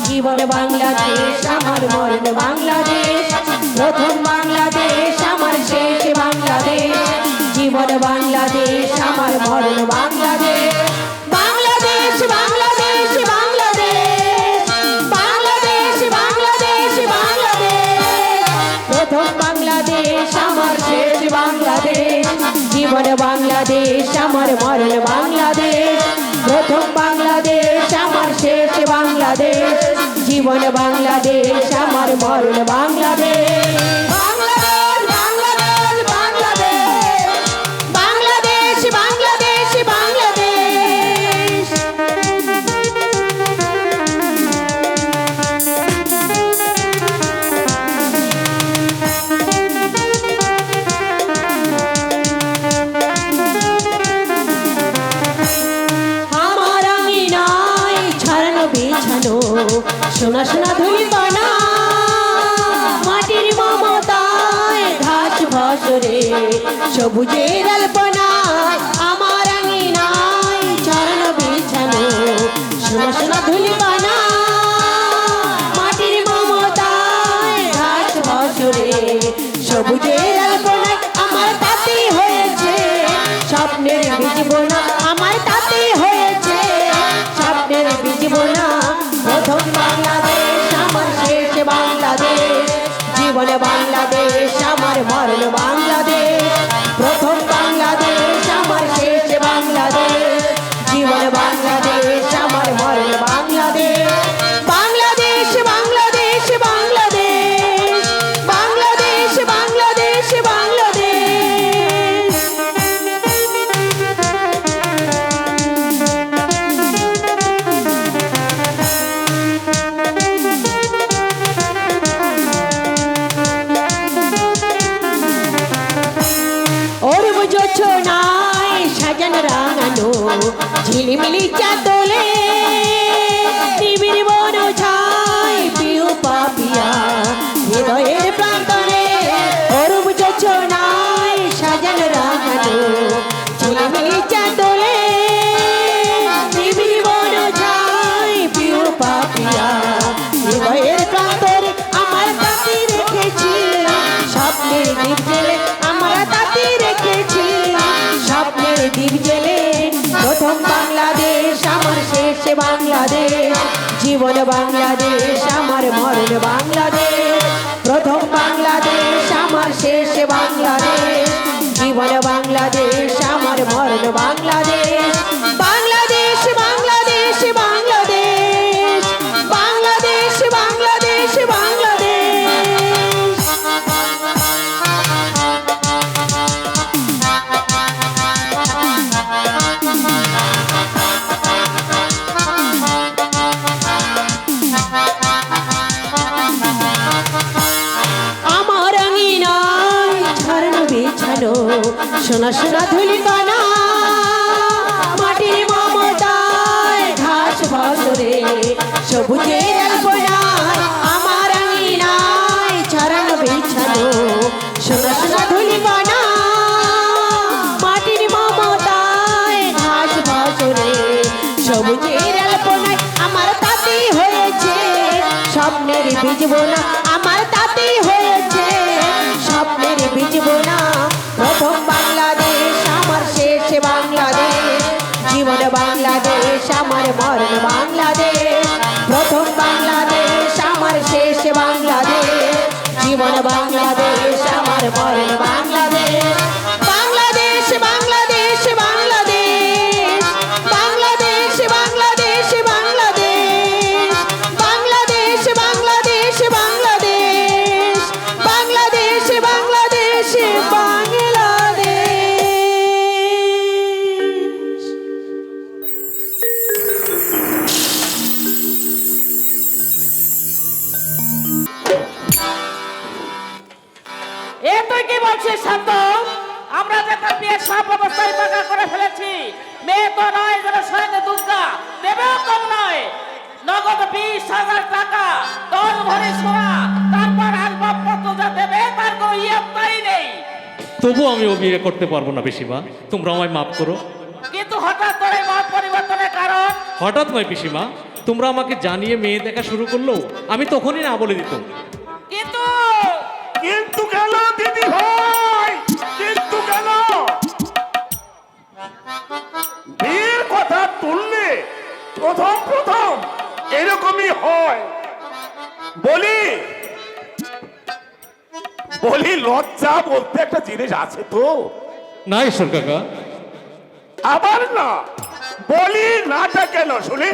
জীবন বাংলাদেশ আমার মরণ বাংলাদেশ, প্রথম বাংলাদেশ আমার শেষ বাংলাদেশ। জীবন বাংলাদেশ আমার মরণ বাংলাদেশ, বাংলাদেশ বাংলাদেশ বাংলাদেশ, বাংলাদেশ বাংলাদেশ বাংলাদেশ। প্রথম বাংলাদেশ আমার শেষ বাংলাদেশ। জীবন বাংলাদেশ আমার মরণ বাংলাদেশ, প্রথম বাংলাদেশ আমার শেষ বাংলাদেশ। জীবন বাংলাদেশ আমার মরণ বাংলাদেশ, বাংলাদেশ বাংলাদেশ বাংলাদেশ, বাংলাদেশ বাংলাদেশ বাংলাদেশ। আমার আঙিনায় ছড়ানো বিছানো সোনা সোনা ধুলিকণা, মাটির মমতায় ঘাস ফসলে সবুজের আলপনায়। আমার আঙিনায় ছড়ানো বিছানো সোনা সোনা ধুলিকণা, মাটির মমতায় ঘাস ফসলে সবুজের আলপনায়। আমার তাতে হয়েছে স্বপ্নের বীজ বোনা, আমার তাতে হয়েছে স্বপ্নের বীজ বোনা। প্রথম বাংলাদেশ আমার শেষ বাংলাদেশ, জীবন বাংলাদেশ আমার মরণ বাংলাদেশ। প্রথম বাংলাদেশ আমার শেষ বাংলাদেশ, জীবন বাংলাদেশ আমার মরণ বাংলাদেশ। বাংলাদেশ বাংলাদেশ বাংলাদেশ, বাংলাদেশ বাংলাদেশ বাংলাদেশ। জোছনায় সাজানো রাঙানো ঝিলিমিলি চাদলে, নিবিড় বন ছায় পিউ পাপিয়া হৃদয়ের প্রান্তরে। অরুপ জোছনায় সাজানো রাঙানো ঝিলিমিলি চাদলে, নিবিড় বন ছায় পিউ পাপিয়া হৃদয়ের প্রান্তরে। আমার তাতে রেখেছি স্বপ্নের দ্বীপ জেলে, আমার তাতে রেখেছি স্বপ্নের দ্বীপ জেলে। প্রথম বাংলাদেশ আমার শেষ বাংলাদেশ, জীবন বাংলাদেশ আমার মরণ বাংলাদেশ। প্রথম বাংলাদেশ আমার শেষ বাংলাদেশ, জীবন বাংলাদেশ আমার মরণ বাংলাদেশ। বাংলাদেশ বাংলাদেশ বাংলাদেশ, বাংলাদেশ বাংলাদেশ বাংলাদেশ। আমার আঙিনায় ছড়ানো বিছানো সোনা সোনা ধুলিকণা, মাটির মমতায় ঘাস ফসলে সবুজের আলপনায়। আমার আঙিনায় ছড়ানো বিছানো সোনা সোনা ধুলিকণা, মাটির মমতায় ঘাস ফসলে সবুজের আলপনায়। আমার তাতে হয়েছে স্বপ্নের বীজ বোনা, আমার তাতে হয়েছে স্বপ্নের বীজ বোনা। প্রথম বাংলাদেশ আমার শেষ বাংলাদেশ, জীবন বাংলাদেশ আমার মরণ বাংলাদেশ। প্রথম বাংলাদেশ আমার শেষ বাংলাদেশ, জীবন বাংলাদেশ আমার মরণ বাংলাদেশ। বাংলাদেশ বাংলাদেশ বাংলাদেশ, বাংলাদেশ বাংলাদেশ বাংলাদেশ, বাংলাদেশ বাংলাদেশ বাংলাদেশ, বাংলাদেশ বাংলাদেশ বাংলাদেশ। বলছিস শান্ত? আমরা যে তার বিয়ে সব অবস্থায় পাকা করে ফেলেছি। মেয়ে তো নয় যেন স্বয়ং দুর্গা, দেবেও কম নয়। নগদ 20,000 টাকা, 10 ভরি সোনা, তারপর আসবাবপত্র যা দেবে তার কোনো ইয়ত্তাই নেই। তবু আমি ও বিয়ে করতে পারবো না পিসিমা, তোমরা আমায় মাফ করো। কিন্তু হঠাৎ করে মত পরিবর্তনের কারণ? হঠাৎ নয় পিসিমা, তোমরা আমাকে জানিয়ে মেয়ে দেখা শুরু করলো, আমি তখনই না বলে দিতাম। কিন্তু কিন্তু কেন দিদি ভাই, কিন্তু কেন? বিয়ের কথা তুললে প্রথম প্রথম এরকমই হয়। বলি বলি লজ্জা বলতে একটা জিনিস আছে তো। না ঈশ্বর কাকা, আবার না বলি নাটা কেন শুনি?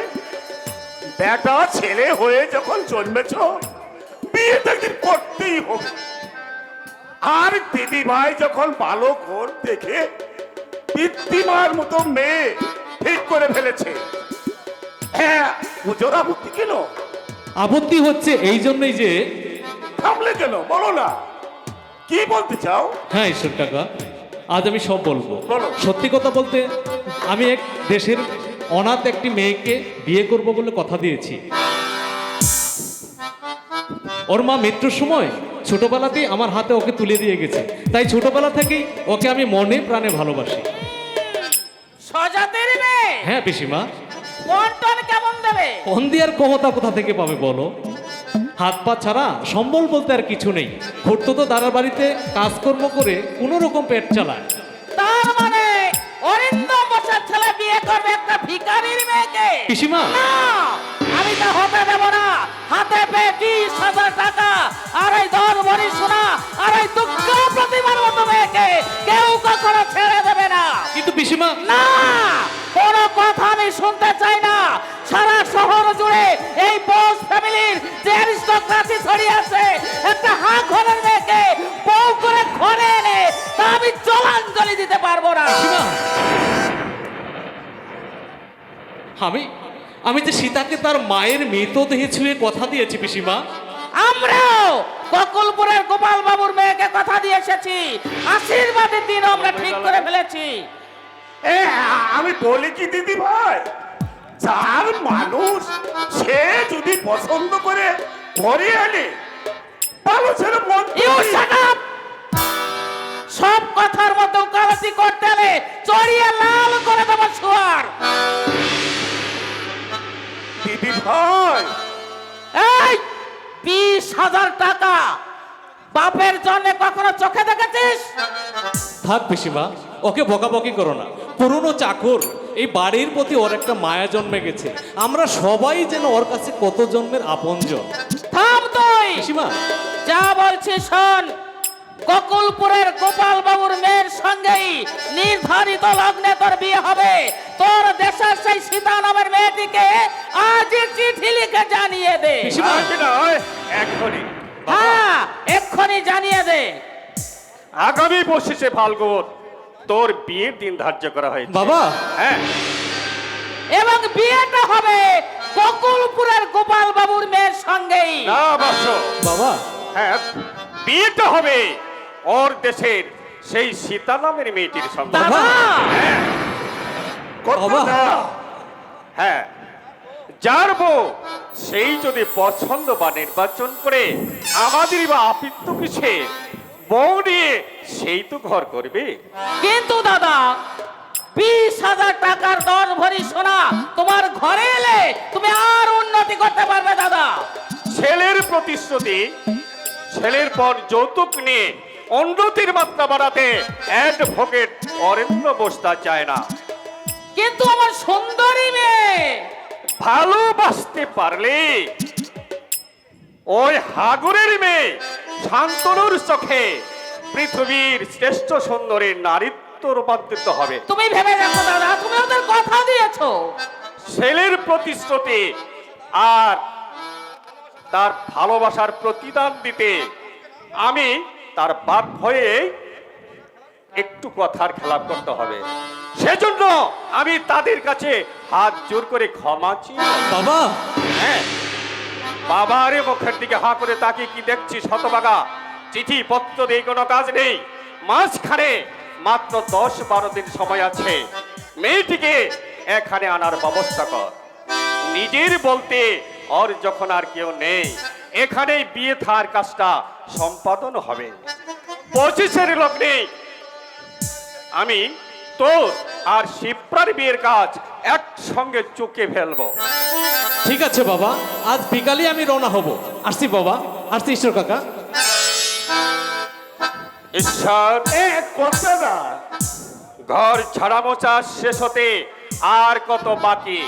বেটা ছেলে হয়ে যখন জন্মেছ, বিয়ে তো একদিন করতেই হবে। আর দিদি ভাই যখন ভালো ঘর দেখে পিতৃমার মতো মেয়ে ঠিক করে ফেলেছে, হ্যাঁ পুজোর আপত্তি কেন? আপত্তি হচ্ছে এই জন্যই যে, থামলে কেন বলো না, কি বলতে চাও? হ্যাঁ ঈশ্বর কাকা, আজ আমি সব বলবো। বলো। সত্যি কথা বলতে, আমি এক দেশের অনাথ একটি মেয়েকে বিয়ে করব বলে কথা দিয়েছি। ওর মা মৃত্যুর সময় ছোটবেলাতেই আমার হাতে ওকে তুলে দিয়ে গেছে, তাই ছোটবেলা থেকেই ওকে আমি মনে প্রাণে ভালোবাসি। সজাতের মেয়ে হ্যাঁ পিসিমা, বন্টন কেমন দেবে? ফোন দেওয়ার ক্ষমতা কোথা থেকে পাবে বলো? হাত পা ছাড়া সম্বল বলতে আর কিছু নেই। ঘুরতো তো দাদার বাড়িতে কাজকর্ম করে কোনো রকম পেট চালায়। তার মানে অরিন্দম বসার ছেলে বিয়ে করবে একটা ভিখারির মেয়েকে? পিসিমা, না, আমি তা হতে দেব না। হাতে পেয়ে 20,000 টাকা আর এই 10 ভরি সোনা আর এই দুঃখ প্রতিমার মতো মেয়েকে কেউ কখনো ছেড়ে দেবে না। কিন্তু পিসিমা, না, কোনো কথা আমি শুনতে চাই না। সারা শহর জুড়ে এই বোস ফ্যামিলির যে অ্যারিস্টোক্রেসি ছড়িয়ে আছে, একটা হা ঘরের মেয়েকে বউ করে ঘরে এনে তা আমি জলাঞ্জলি দিতে পারবো না। পিসিমা, আমি যে সীতাকে তার মায়ের মৃতদেহে ছুঁয়ে কথা দিয়েছি পিসিমা। আমরাও গোকুলপুরের গোপাল বাবুর মেয়েকে কথা দিয়ে এসেছি। আশীর্বাদের দিন আমরা ঠিক করে ফেলেছি। এ, আমি বলি কি দিদি ভাই, যার মানুষ সে যদি পছন্দ করে ঘরে আনে, ভালো ছেলে মন You shut up! সব কথার মতো কালাতি করতে হলে চড়িয়ে লাল করে দেবো শুয়ার। দিদি ভাই, এই 20,000 টাকা বাপের জন্য কখনো চোখে দেখেছিস? থাক পিসিমা, ওকে বকাবকি করো না। পুরনো চাকর, এই বাড়ির প্রতি ওর একটা মায়া জন্মে গেছে। আমরা সবাই যেন ওর কাছে কত জন্মের আপনজন। থাম তুই, পিসিমা, যা বলছি শোন। গোকুলপুরের গোপাল বাবুর মেয়ের সঙ্গেই নির্ধারিত লগ্নে তোর বিয়ে হবে। তোর দেশের সেই সীতা নামের মেয়েটিকে আজ চিঠি লিখে জানিয়ে দে। পিসিমা, আজ নয়, এখনই। হ্যাঁ, এক্ষুনি জানিয়ে দে। আগামী 25শে ফাল্গুন তোর বিয়ের দিন ধার্য করা হয়েছে। বাবা, হ্যাঁ, এবং বিয়েটা হবে গোকুলপুরের গোপাল বাবুর মেয়ের সঙ্গেই। না বৎস, বাবা, হ্যাঁ বিয়েটা হবে ওর দেশের সেই সীতা নামের মেয়েটির সঙ্গে। দাদা, হ্যাঁ, কথা বাবা। না। হ্যাঁ, যার বউ সেই যদি পছন্দ বা নির্বাচন করে আমাদের বা আপিত্য কিসে বউ নিয়ে সেই তো ঘর করবে। কিন্তু দাদা, 20,000 টাকার 10 ভরি সোনা তোমার ঘরে এলে তুমি আর উন্নতি করতে পারবে দাদা। ছেলের প্রতিশ্রুতি, ছেলের পর যৌতুক নিয়ে উন্নতির মাত্রা বাড়াতে অ্যাডভোকেট অরেন্দ্র বসতা চায় না। কিন্তু আমার সুন্দরী মেয়ে, ভালোবাসতে পারলে ওই হাগুরের মেয়ে শান্তনুর চোখে পৃথিবীর শ্রেষ্ঠ সুন্দরী নারীত্ব রূপান্তরিত হবে। তুমি ভেবে দেখো দাদা, তুমি ওদের কথা দিয়েছো। ছেলের প্রতিশ্রুতি আর তার ভালোবাসার প্রতিদান দিতে আমি তার বাপ হয়ে একটু কথার খেলাপ করতে হবে। সেজন্য আমি তাদের কাছে হাত জোর করে ক্ষমা চাই। বাবা, হ্যাঁ, বাবারে মুখের দিকে হা করে তাকে কি দেখছি শতভাগা? চিঠি পত্র দিয়ে কোনো কাজ নেই। মাঝখানে মাত্র 10-12 দিন সময় আছে। মেয়েটিকে এখানে আনার ব্যবস্থা কর। নিজের বলতে ওর যখন আর কেউ নেই, এখানেই বিয়ে থার কাজটা সম্পাদন হবে। 25-এর লগ্নে আমি তোর আর শিপ্রার বিয়ের কাজ একসঙ্গে চুকে ফেলবো। ঠিক আছে বাবা, আজ বিকালে আমি রওনা হব। আসছি বাবা, আসছি ঈশ্বর কাকা। ঈশ্বর, এ করতে না। ঘর ছাড়া মোছা শেষ হতে আর কত বাকি।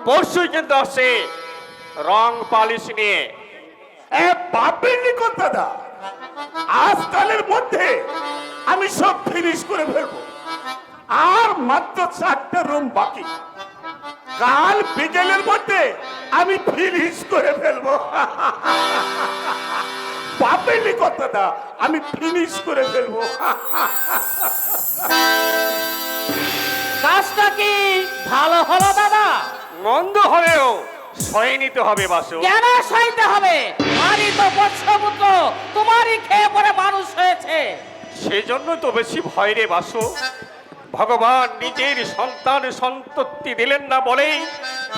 পরশুই কিন্তু আসছে রং পালিশ নিয়ে। এ বাপের নিকট দাদা, আজকালের মধ্যে আমি সব ফিনিশ করে ফেলবো। আর মাত্র 4টা রুম বাকি। কাল বিকেলের মধ্যে আমি ফিনিশ করে ফেলবো। বাপের নিকট দাদা, আমি ফিনিশ করে ফেলবো। কাজটা কি ভালো হলো দাদা? মন্দ হলেও সয়ে নিতে হবে বাসু। কেন সইতে হবে? তোমারই তো বৎসপুত্র, তোমারই খেয়ে পরে মানুষ হয়েছে। সেজন্য তো বেশি ভয় রে বাসু। ভগবান নিজের সন্তান সন্ততি দিলেন না বলেই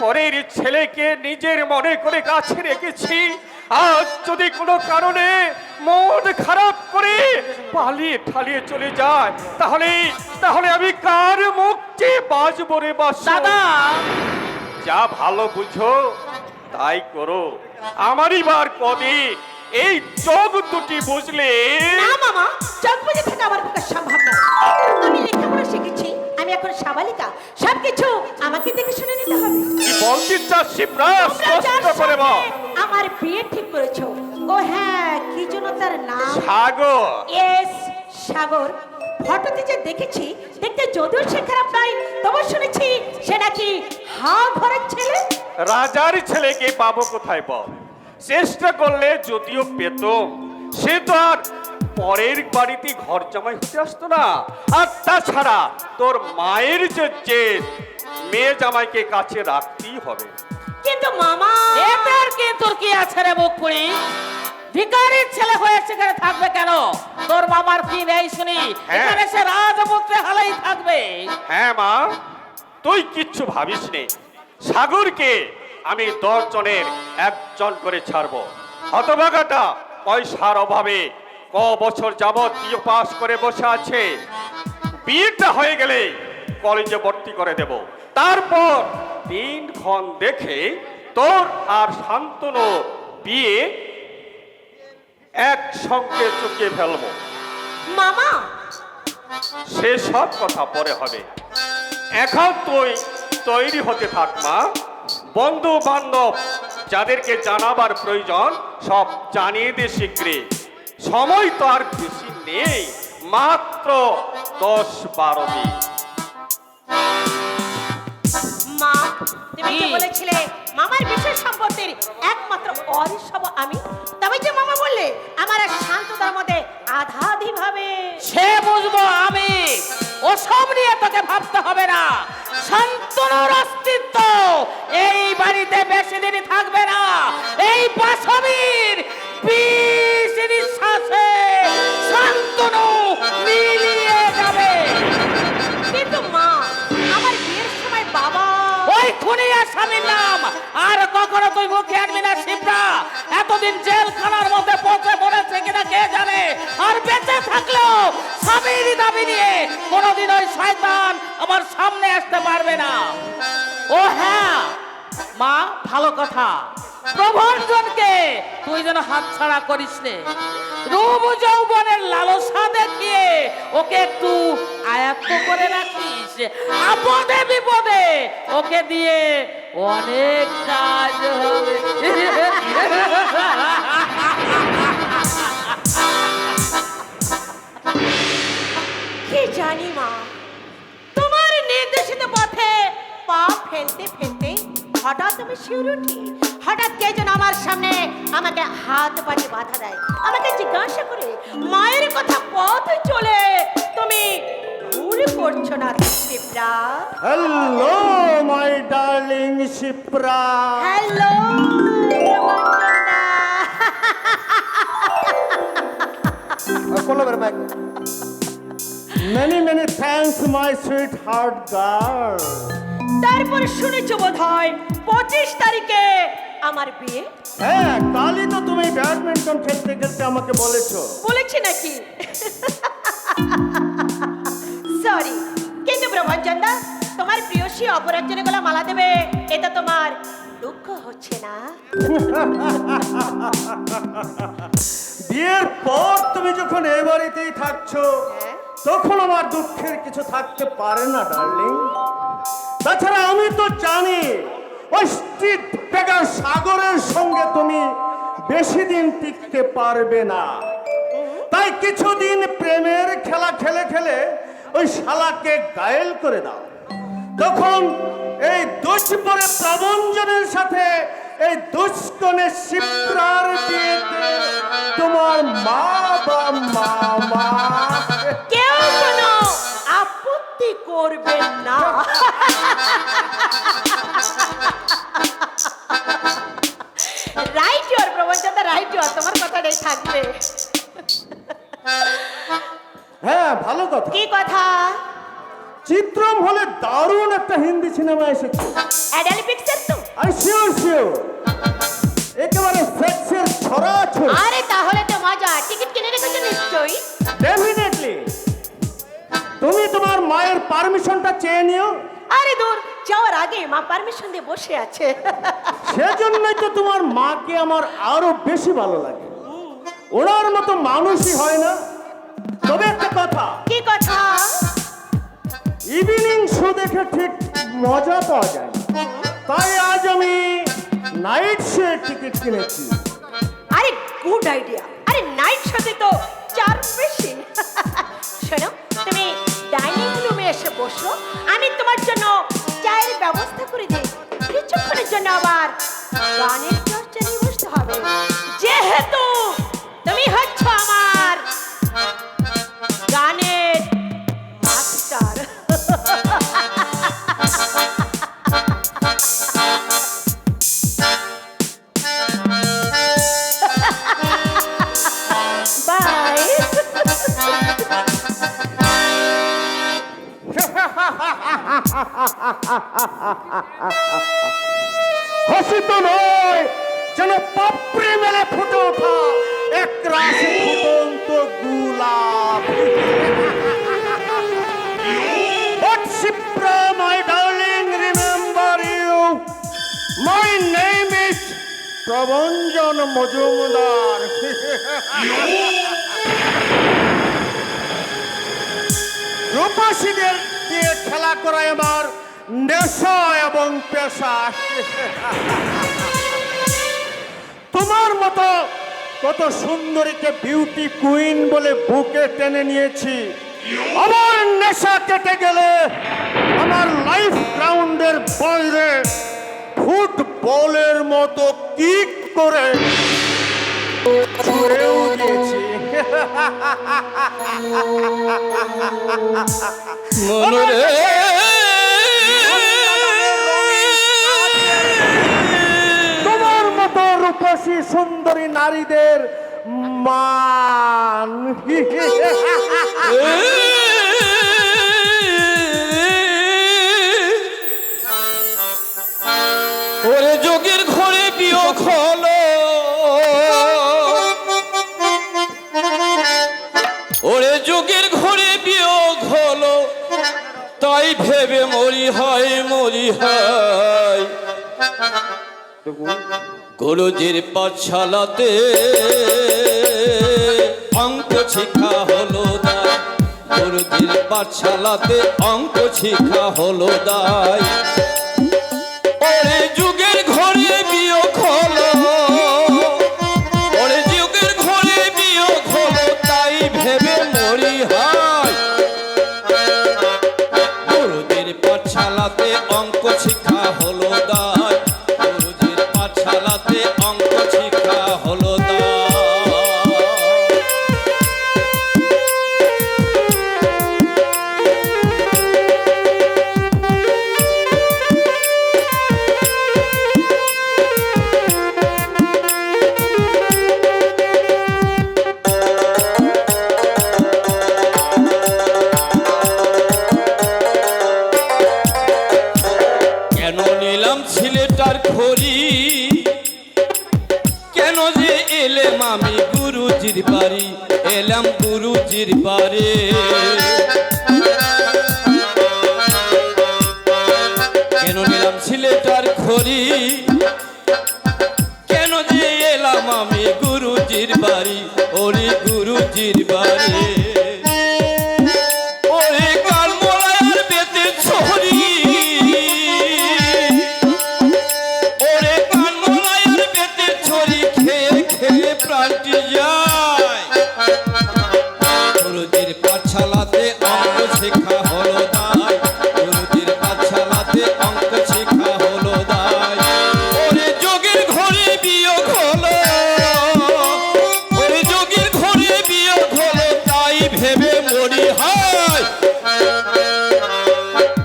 পরের ছেলেকে নিজের মনে করে কাছে রেখেছি। আজ যদি কোনো কারণে মন খারাপ করে পালিয়ে ঠালিয়ে চলে যায়, তাহলে আমি কার মুখ চেয়ে বাঁচবো রে বাসু? দাদা, যা ভালো বুঝো তাই করো। আমারই বার কদিন এই চোখ দুটি বুঝলে। না মামা, চোখ বুঝে থাকা আমার পক্ষে সম্ভব না। আমি লেখাপড়া শিখেছি, আমি এখন সাবালিকা। সবকিছু আমাকে দেখে শুনে নিতে হবে। কি বলতে চাস শিপ্রা? তোমরা যার স্পষ্ট করে বল। সঙ্গে আমার বিয়ে ঠিক করেছো, ও হ্যাঁ, কি যেন তার নাম? সাগর। এস সাগর। ফটোতে যে দেখেছি, দেখতে যদিও সে খারাপ নয়, তবু শুনেছি সে নাকি ঘরের ছেলে। রাজার ছেলেকে পাবো কোথায় বল? চেষ্টা করলে যদিও পেতম, সে তো আর পরের বাড়িতে ঘর জামাই হতে আসতো না। আর তাছাড়া তোর মায়ের যে জেদ, মেয়ে জামাইকে কাছে রাখতেই হবে। কিন্তু মামা, এতে আর কিন্তু কি আছে রে মুখপুরি? ভিখারির ছেলে হয়ে সেখানে থাকবে কেন? তোর মামার কি নেই শুনি? হ্যাঁ। এখানে সে রাজপুত্রে হালাই থাকবে। হ্যাঁ মা, তুই কিচ্ছু ভাবিস নে। সাগরকে আমি 10 জনের 1 জন করে ছাড়বো। হতভাগাটা পয়সার অভাবে বছর যাবৎ বিয়ে পাস করে বসে আছে। বিয়েটা হয়ে গেলে কলেজে ভর্তি করে দেব। তারপর দিনক্ষণ দেখে তোর আর শান্তনু বিয়ে একসঙ্গে চুকিয়ে ফেলবো। মামা, সেসব কথা পরে হবে। এখন তুই তৈরি হতে থাক মা। বন্ধু বান্ধব যাদেরকে জানাবার প্রয়োজন সব জানিয়ে দে শীঘ্রই। সময় তো আর বেশি নেই, মাত্র 10-12 দিন। মা, তুমি যে কি? বলেছিলে মামার বিশেষ সম্পত্তির একমাত্র ওয়ারিশ হব আমি, তবে যে মামা বললে আমার আর শান্ততার মধ্যে আধাধি ভাবে। সে বুঝবো আমি। ওসব নিয়ে তোকে ভাবতে হবে না। শান্তনুর অস্তিত্ব এই বাড়িতে বেশি দিন থাকবে না। এই বাসবীর 20 নিঃশ্বাসে শান্তনু মিলিয়ে যাবে। কিন্তু মা, আমার বিয়ের সময় বাবা ওই খুনি আর স্বামীর নাম আর কখনো তুই মুখে আনবি না শিপ্রা। এতদিন জেলখানার মধ্যে পচে পড়েছে কিনা কে জানে। আর বেঁচে থাকলেও স্বামীর দাবি নিয়ে কোনোদিন ওই শয়তান আমার সামনে আসতে পারবে না। ও হ্যাঁ মা, ভালো কথা, প্রভঞ্জনকে তুই যেন হাতছাড়া করিস নে। রূপ যৌবনের লালসা দেখিয়ে ওকে একটু আয়ত্ত করে রাখিস। আপদে বিপদে ওকে দিয়ে অনেক কাজ হবে। কি জানি মা, তোমার নির্দেশিত পথে পা ফেলতে ফেলতে হঠাৎ আমি শিউরে উঠি। হঠাৎ কে যেন আমার সামনে আমাকে হাত বাড়িয়ে বাধা দেয়, আমাকে জিজ্ঞাসা করে মায়ের কথা পথ চলে তুমি ভুল করছো না Shipra? Hello my darling Shipra. Hello করলো বের Many, many thanks, my sweetheart girl. তারপর শুনেছো বোধ হয় 25 তারিখে আমার বিয়ে। হ্যাঁ, কালই তো তুমি ব্যাডমিন্টন খেলতে খেলতে আমাকে বলেছো। বলেছি নাকি? সরি, কিন্তু প্রভাঞ্জনদা, তোমার প্রিয়সী অপর একজনের গলা মালা দেবে, এটা তোমার দুঃখ হচ্ছে না? বিয়ের পর তুমি যখন এ বাড়িতেই থাকছো, হ্যাঁ। তখন আমার দুঃখের কিছু থাকতে পারে না ডার্লিং। তাছাড়া আমি তো জানি ওই স্ট্রিট বেগার সাগরের সঙ্গে তুমি বেশি দিন টিকতে পারবে না। তাই কিছুদিন প্রেমের খেলা খেলে খেলে ওই শালাকে ঘায়েল করে দাও। তখন এই দুষ্পরে প্রবঞ্জনের সাথে এই দুষ্কনে শিপ্রার বিয়েতে তোমার মা বা মামা কেউ কোনো আপত্তি করবেন না। রাইট ইওর প্রবঞ্জনদা, রাইট ইওর, তোমার কথাটাই থাকবে। হ্যাঁ, ভালো কথা। কি কথা? চিত্রম হলে দারুণ একটা হিন্দি সিনেমা এসেছে। অ্যাডাল পিকচার তো? আর শিওর শিওর একেবারে সেক্সের ছড়াছড়ি। আরে তাহলে তো মজা। টিকিট কিনে রেখেছো নিশ্চয়ই? ডেফিনেটলি। তুমি তোমার মায়ের পারমিশনটা চেয়ে নিও। আরে দূর, যাওয়ার আগে মা পারমিশন দিয়ে বসে আছে। সেজন্যই তো তোমার মাকে আমার আরো বেশি ভালো লাগে। ওনার মতো মানুষই হয় না। তবে একটা কথা, কি কথা? ইভিনিং শো দেখে ঠিক মজা পাওয়া যায় না। তাই আজ আমি নাইট শো টিকিট কিনেছি। আরে গুড আইডিয়া। আরে নাইট শোতে তো চার বেশি। শোনো, তুমি ডাইনিং রুমে এসে বসো, আমি তোমার জন্য চায়ের ব্যবস্থা করে দিই। কিছুক্ষণের জন্য আবার গানের চর্চা নিয়ে বসতে হবে, যেহেতু তুমি হচ্ছ আমার গানের মাস্টার। বাই। হাসি তো নয়, যেন পাপড়ি মেলে ফুটে ওঠা এক রাশি ফুটন্ত গোলাপ। But Shipra, my darling, remember you. My name is প্রবঞ্জন Majumdar. রূপসীদের দিয়ে খেলা করায় আমার নেশা এবং পেশা। তোমার মতো কত সুন্দরীকে বিউটি কুইন বলে বুকে টেনে নিয়েছি। আমার নেশা কেটে গেলে আমার লাইফ গ্রাউন্ডের বাইরে ফুটবলের মতো কিক করে ছুড়েও দিয়েছি। তোমার মতো রূপসী সুন্দরী নারীদের মান। ওরে যোগের ঘরে বিয়োগ হলো, ওরে যোগের ঘরে বিয়োগ হলো, তাই ভেবে মরি হয় মরি হয়। গুরুজির পাঠশালাতে অঙ্ক শিক্ষা হলো দায়, গুরুজির পাঠশালাতে অঙ্ক শিক্ষা হলো দায়। ওরে যুগের ঘরে বিয়োগ হলো, ওরে যুগের ঘরে বিয়োগ হলো, তাই ভেবে মরি হয়। গুরুজির পাঠশালাতে অঙ্ক শিক্ষা হলো দায়, গুরুজির পাঠশালাতে অঙ্ক শিক্ষা হলো দায়। করি কেন যে এলাম আমি গুরুজির বাড়ি এলাম গুরুজির বাড়ি কেন নিলাম সিলেটার খড়ি কেন যে এলাম আমি গুরুজির বাড়ি ওরে গুরুজির বাড়ি ওরে কালমলার বেতে ছড়ি ওরে কালমলার বেতে ছড়ি খেয়ে খেয়ে প্রাণটি যায় গুরুজির পাঠশালাতে অঙ্ক শেখা হলো দায় গুরুজির পাঠশালাতে অঙ্ক শেখা হলো দায় ওরে যোগের ঘরে বিয়োগ হলো ওরে যোগের ঘরে বিয়োগ হলো তাই ভেবে মরি হয়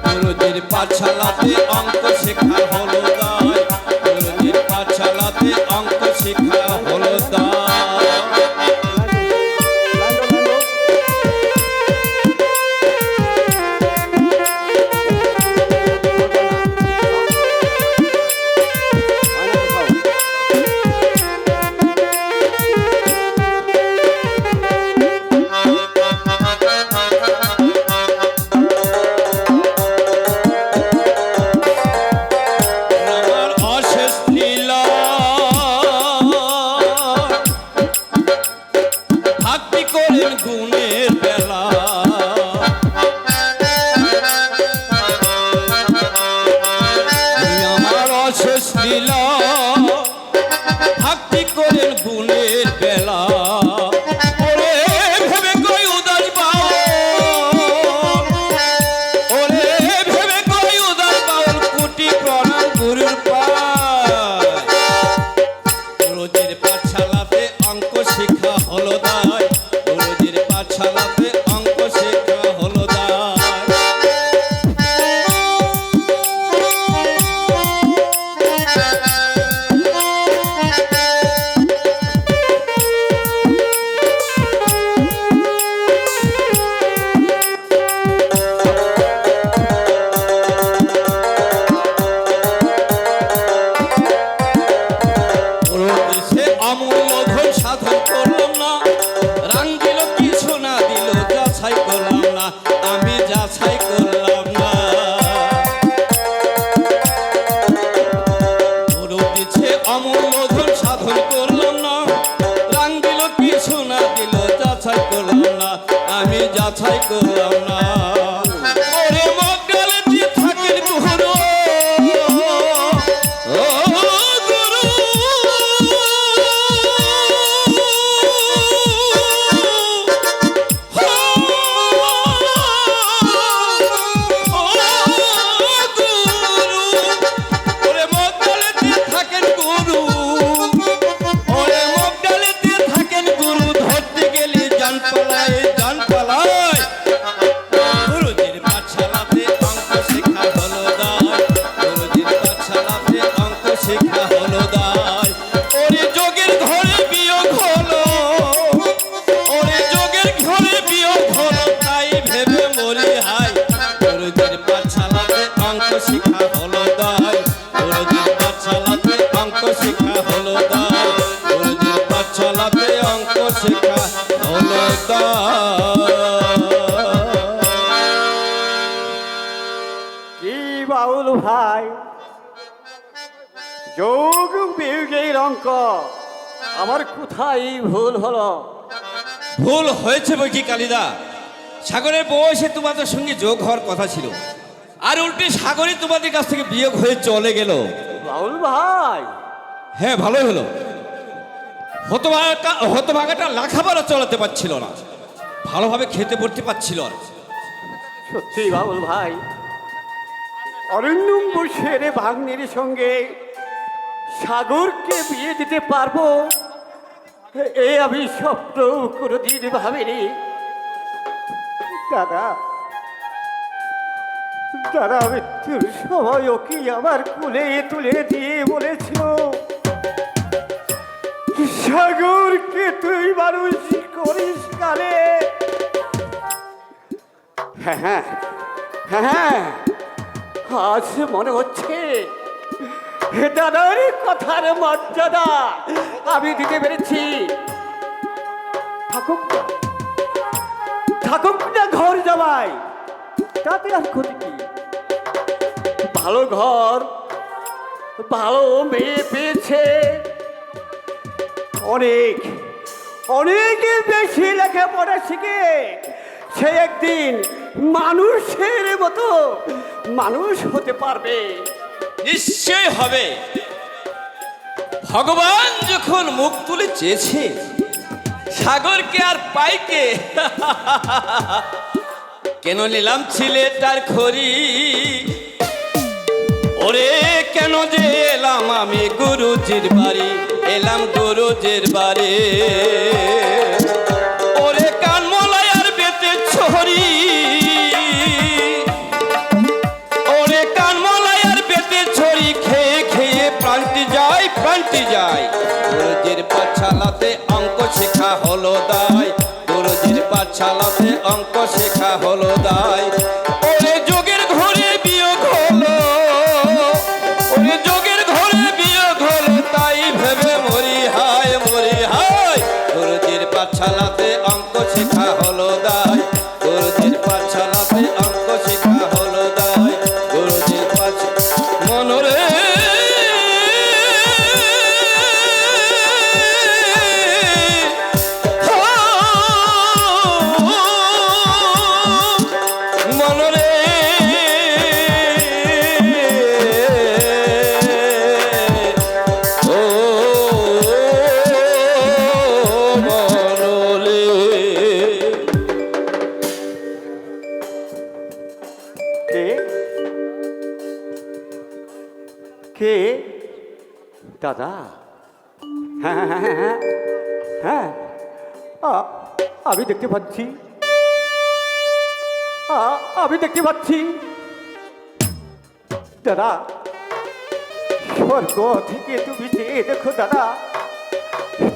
গুরুজির পাঠশালাতে অঙ্ক শেখা হলো দায় গুরুজির পাঠশালাতে অঙ্ক শেখা হলো দায় আমার অশেষ লীলা ভক্তি করেন গুণের বেলা আমার অশেষ লীলা ভক্তি করেন গুণের বেলা ওরে ভেবে কই উদাস বাউল ওরে ভেবে কই উদাস বাউল কোটি প্রণাম গুরুর পায় গুরুজির পাঠশালাতে অঙ্ক শিক্ষা হলো দায় গুরুজির পাঠশালাতে অঙ্ক শিক্ষা হলো দায় সে অমূল্য ধন সাধন করলাম না রাং দিল কিছু না দিল যাচাই করলাম না আমি যাচাই করলাম না গুরু দিছে অমূল্য ধন সাধন করলাম না রাং দিল কিছু না দিল যাচাই করলাম না আমি যাচাই করলাম না ওরে মগডালে দিয়ে থাকেন গুরু ও গুরু ওরে মগডালেতে থাকেন গুরু ওরে মগডালেতে থাকেন গুরু ধরতে গেলে জান পালায় গুরুজির পাঠশালাতে অঙ্ক শেখা হলো দায় গুরুজির পাঠশালাতে অঙ্ক শেখা হলো দায় ওরে যোগের ঘরে বিয়োগ হলো ওরে যোগের ঘরে বিয়োগ হলো তাই ভেবে মরি হাই গুরুজির পাঠশালাতে অঙ্ক শেখা হলো দায় গুরুজির পাঠশালাতে অঙ্ক শেখা হলো দায় গুরুজির পাঠশালাতে অঙ্ক শেখা হলো দায় কি বাউল ভাই যোগ বিয়োগের অঙ্ক আমার কোথায় ভুল হলো? ভুল হয়েছে বই কি কালিদা সাগরের বয়সে তোমাদের সঙ্গে যোগ হওয়ার কথা ছিল আর উল্টে সাগরে তোমাদের কাছ থেকে বিয়োগ হয়ে চলে গেল বাউল ভাই হ্যাঁ ভালোই হলো হতভাগাটা লেখাপড়া চালাতে পারছিল না ভালোভাবে খেতে পড়তে পারছিল না সত্যি বাউল ভাই অরণ্যম বসের ভাগ্নির সঙ্গে সাগরকে বিয়ে দিতে পারবো এ আমি স্বপ্ন কোনোদিন ভাবিনি। দাদা দাদা মৃত্যুর সময় ওকে আমার কোলে তুলে দিয়ে বলেছিল সাগরকে তুই মানুষ করিস কালে। হ্যাঁ হ্যাঁ হ্যাঁ আজ মনে হচ্ছে দাদার কথার মর্যাদা আমি দিতে পেরেছি। থাকুক না, থাকুক না ঘর জামাই, তাতে আর ক্ষতি কি? ভালো ঘর, ভালো মেয়ে পেয়েছে, অনেক অনেক বেশি লেখাপড়া শিখে সে একদিন মানুষের মতো মানুষ হতে পারবে। নিশ্চয় হবে। ভগবান যখন মুখ তুলে চেয়েছে, সাগরকে আর পাইকে কেন নিলাম ছেলেটার খড়ি? ওরে কেন যে এলাম আমি গুরুজির বাড়ি, এলাম গুরুজির বাড়ি। ওরে কানমলায় আর বেতে ছড়ি, ওরে কানমলায় আর বেতে ছড়ি, খেয়ে খেয়ে প্রান্তি যায় প্রান্তি যায়। গুরুজির পাঠশালাতে অঙ্ক শেখা হলো দায়, গুরুজির পাঠশালাতে অঙ্ক শেখা হলো দায়। ওরে যোগের ঘরে বিয়োগ হলো, ওরে যোগের ঘরে বিয়োগ হলো, তাই ভেবে মরি হায় মরি হায়। গুরুজির পাঠশালাতে অঙ্ক শেখা হলো দায়, গুরুজির পাঠশালাতে অঙ্ক শেখা হলো দায়। গুরুজির মনরে মনরে ও মনরে। কে কে? দাদা? হ্যাঁ হ্যাঁ হ্যাঁ হ্যাঁ হ্যাঁ, আমি দেখতে পাচ্ছি, আমি দেখতে পাচ্ছি। দাদা, স্বর্গ থেকে তুমি চেয়ে দেখো দাদা,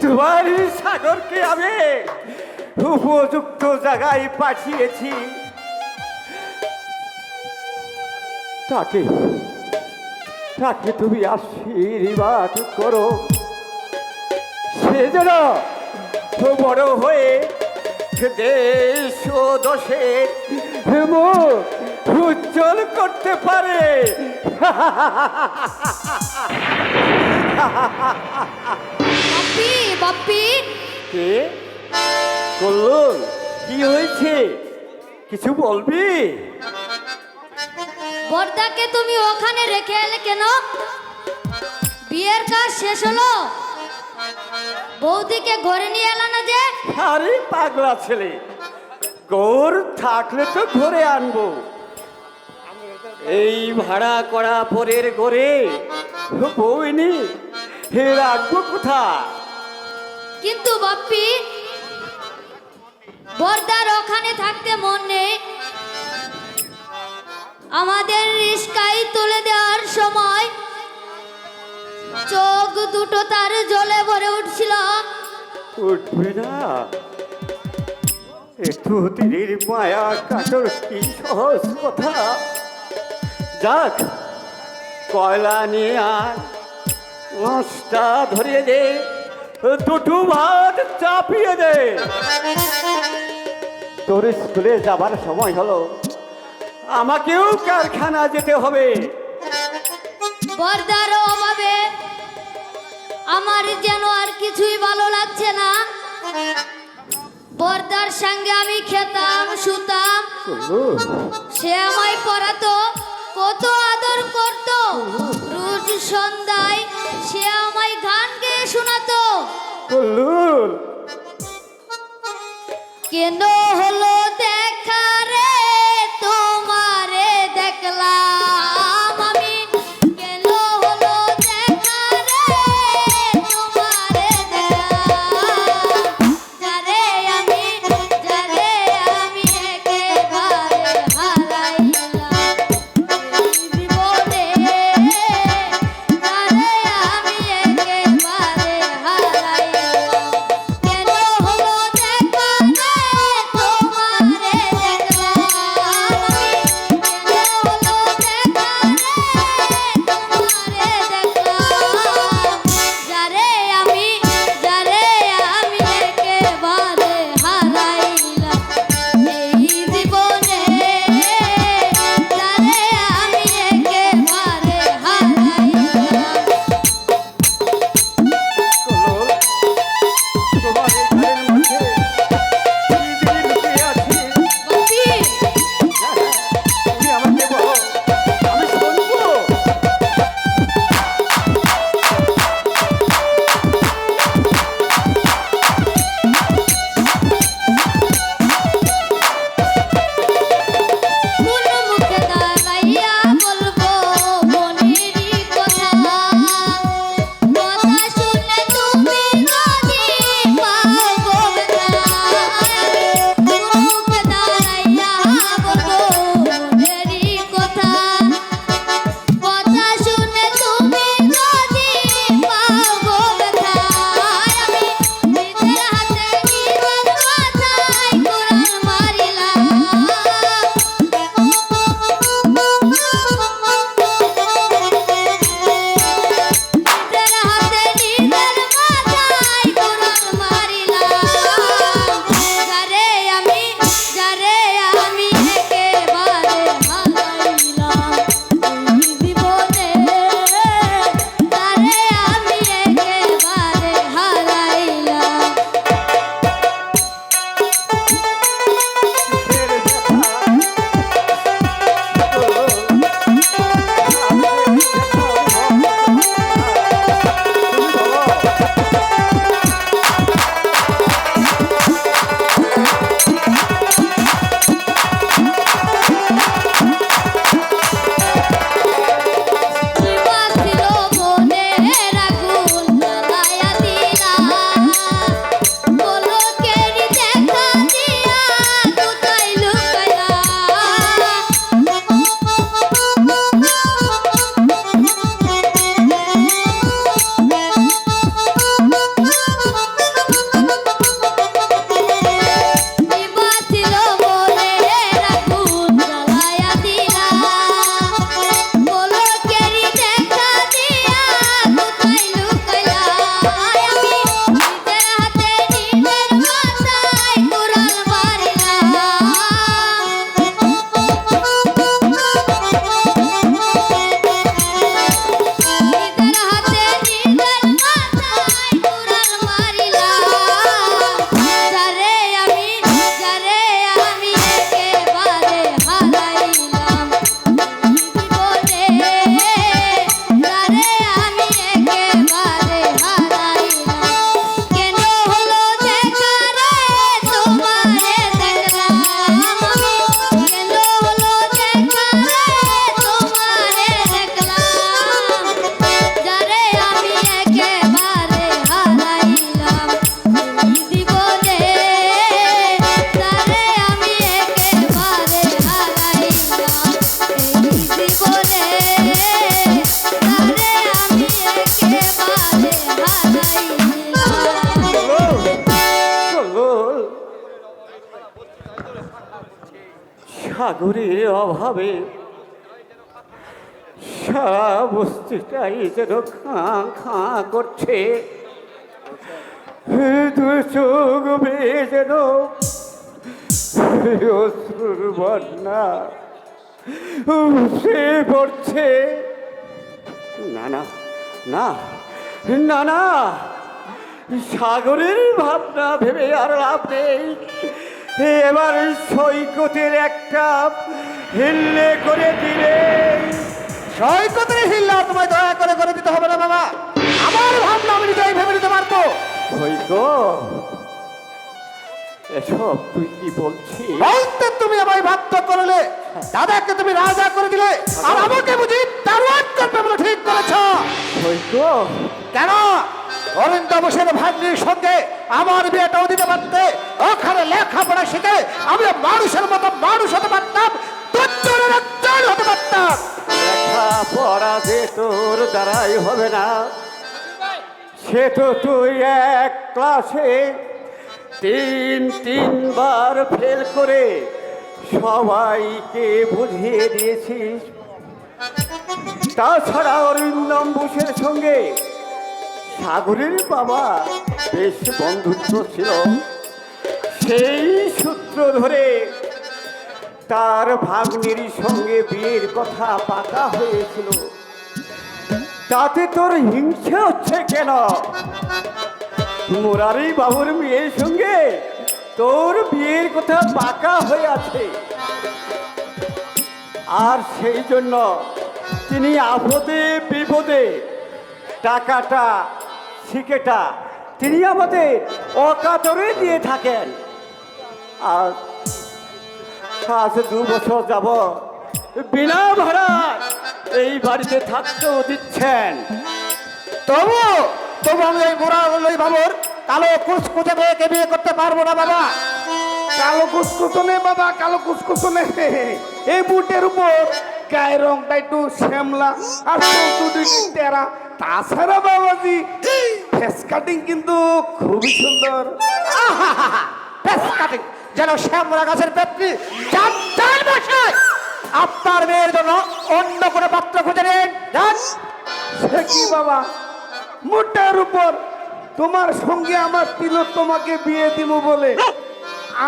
তোমার সাগরকে আমি উপযুক্ত জায়গায় পাঠিয়েছি। তাকে তাকে তুমি আশীর্বাদ করো, সে যেন বড় হয়ে দেশ ও দশের মুখ উজ্জ্বল করতে পারে। বাপ্পি বাপ্পি, কে কল্লুর? কি হয়েছে, কিছু বলবি? বর্দাকে তুমি ওখানে রেখে এলে কেন? বিয়ের কাজ শেষ হলো, বৌদিকে ঘরে নিয়ে এলা না যে? আরে পাগলা ছেলে, গৌর থাকলে তো ঘরে আনবো, এই ভাড়া করা পরের ঘরে বউনি রাখবো কোথায়? কিন্তু বাপ্পি, বর্দার ওখানে থাকতে মন নেই। আমাদের রিস্কাই তুলে দেওয়ার সময় চোখ দুটো তার জলে ভরে উঠছিল। উঠবে না, একটু দিনের মায়া কাটর কি সহজ কথা। যাক, কয়লা নিয়ে আর মাছটা ধরিয়ে দে, দুটো ভাত চাপিয়ে দে। তোর স্কুলে যাবার সময় হলো, আমাকেও কারখানা যেতে হবে। বর্দার অভাবে আমার যেন আর কিছুই ভালো লাগছে না। বর্দার সঙ্গে আমি খেতাম শুতাম, সে আমায় পড়াতো, কত আদর করতো। রোজ সন্ধ্যায় সে আমায় গান গেয়ে শোনাতো। কল্লুর, কেন হলো দেখা রে তোমারে দেখলাম আমি, কেন হলো দেখা রে তোমারে দেখলাম। যারে আমি একেবারে হারাইলাম এই জীবনে, যারে আমি একেবারে হারাইলাম। কেন হলো দেখা রে তোমারে সাগরের অভাবে সারা বস্তিটাই যেন খাঁ খাঁ করছে। দু চোখ বেয়ে যেন অশ্রুর বন্যা সে পড়ছে। না না না না না, সাগরের ভাবনা ভেবে আর লাভ নেই। এবার সৈকতের একটা হিল্লে করে দিলে। সৈকতের হিল্লা তোমায় দয়া করে করে দিতে হবে না বাবা, আমার ভাবনা আমি নিজেই ভেবে নিতে পারবো। সৈকত, এসব তুই কি বলছিস? বলতে তুমি আমায় বাধ্য করলে, দাদাকে তুমি রাজা করে দিলে, আর আমাকে বুঝি তারওয়াত করবে বলে ঠিক করেছ। সৈকত, কেন অরিন্দম বসের ভাগ্নির সঙ্গে আমার বিয়েটাও দিতে পারতে? ওখানে লেখাপড়া শিখে আমি মানুষের মতো মানুষ হতে পারতাম, হতে পারতাম। লেখাপড়া যে তোর দ্বারাই হবে না, সে তো তুই এক ক্লাসে তিনবার ফেল করে সবাইকে বুঝিয়ে দিয়েছিস। তাছাড়া অরিন্দম বোসের সঙ্গে সাগরের বাবা বেশ বন্ধুত্ব ছিল, সেই সূত্র ধরে তার ভাগ্নির সঙ্গে বিয়ের কথা পাকা হয়েছিল। তাতে তোর হিংসে হচ্ছে কেন? মুরারি বাবুর মেয়ের সঙ্গে তোর বিয়ের কথা পাকা হয়ে আছে, আর সেই জন্য তিনি আপদে বিপদে টাকাটা শিখেটা তিনি আমাদের অকাতরে দিয়ে থাকেন। আর আজ 2 বছর যাব বিনা ভাড়া এই বাড়িতে থাকতেও দিচ্ছেন। তবু তবু আমি এই মুরারি বাবুর কালো কুচকুচে মেয়েকে বিয়ে করতে পারবো না বাবা। কালো কুসকুসনে বাবা, কালো কুসকুসনে। এই বুটের উপর গায়ের রংটা একটু শ্যামলা আর দুটি টেরা। তাছাড়া বাবাজি ফেস কাটিং কিন্তু খুবই সুন্দর। ফেস কাটিং যেন শ্যামলা গাছের পেত্রী। আপনার মেয়ের জন্য অন্য কোনো পাত্র খুঁজে নেন। সে কি বাবা, মোটার উপর তোমার সঙ্গে আমার তিলোত্তমাকে বিয়ে দিব বলে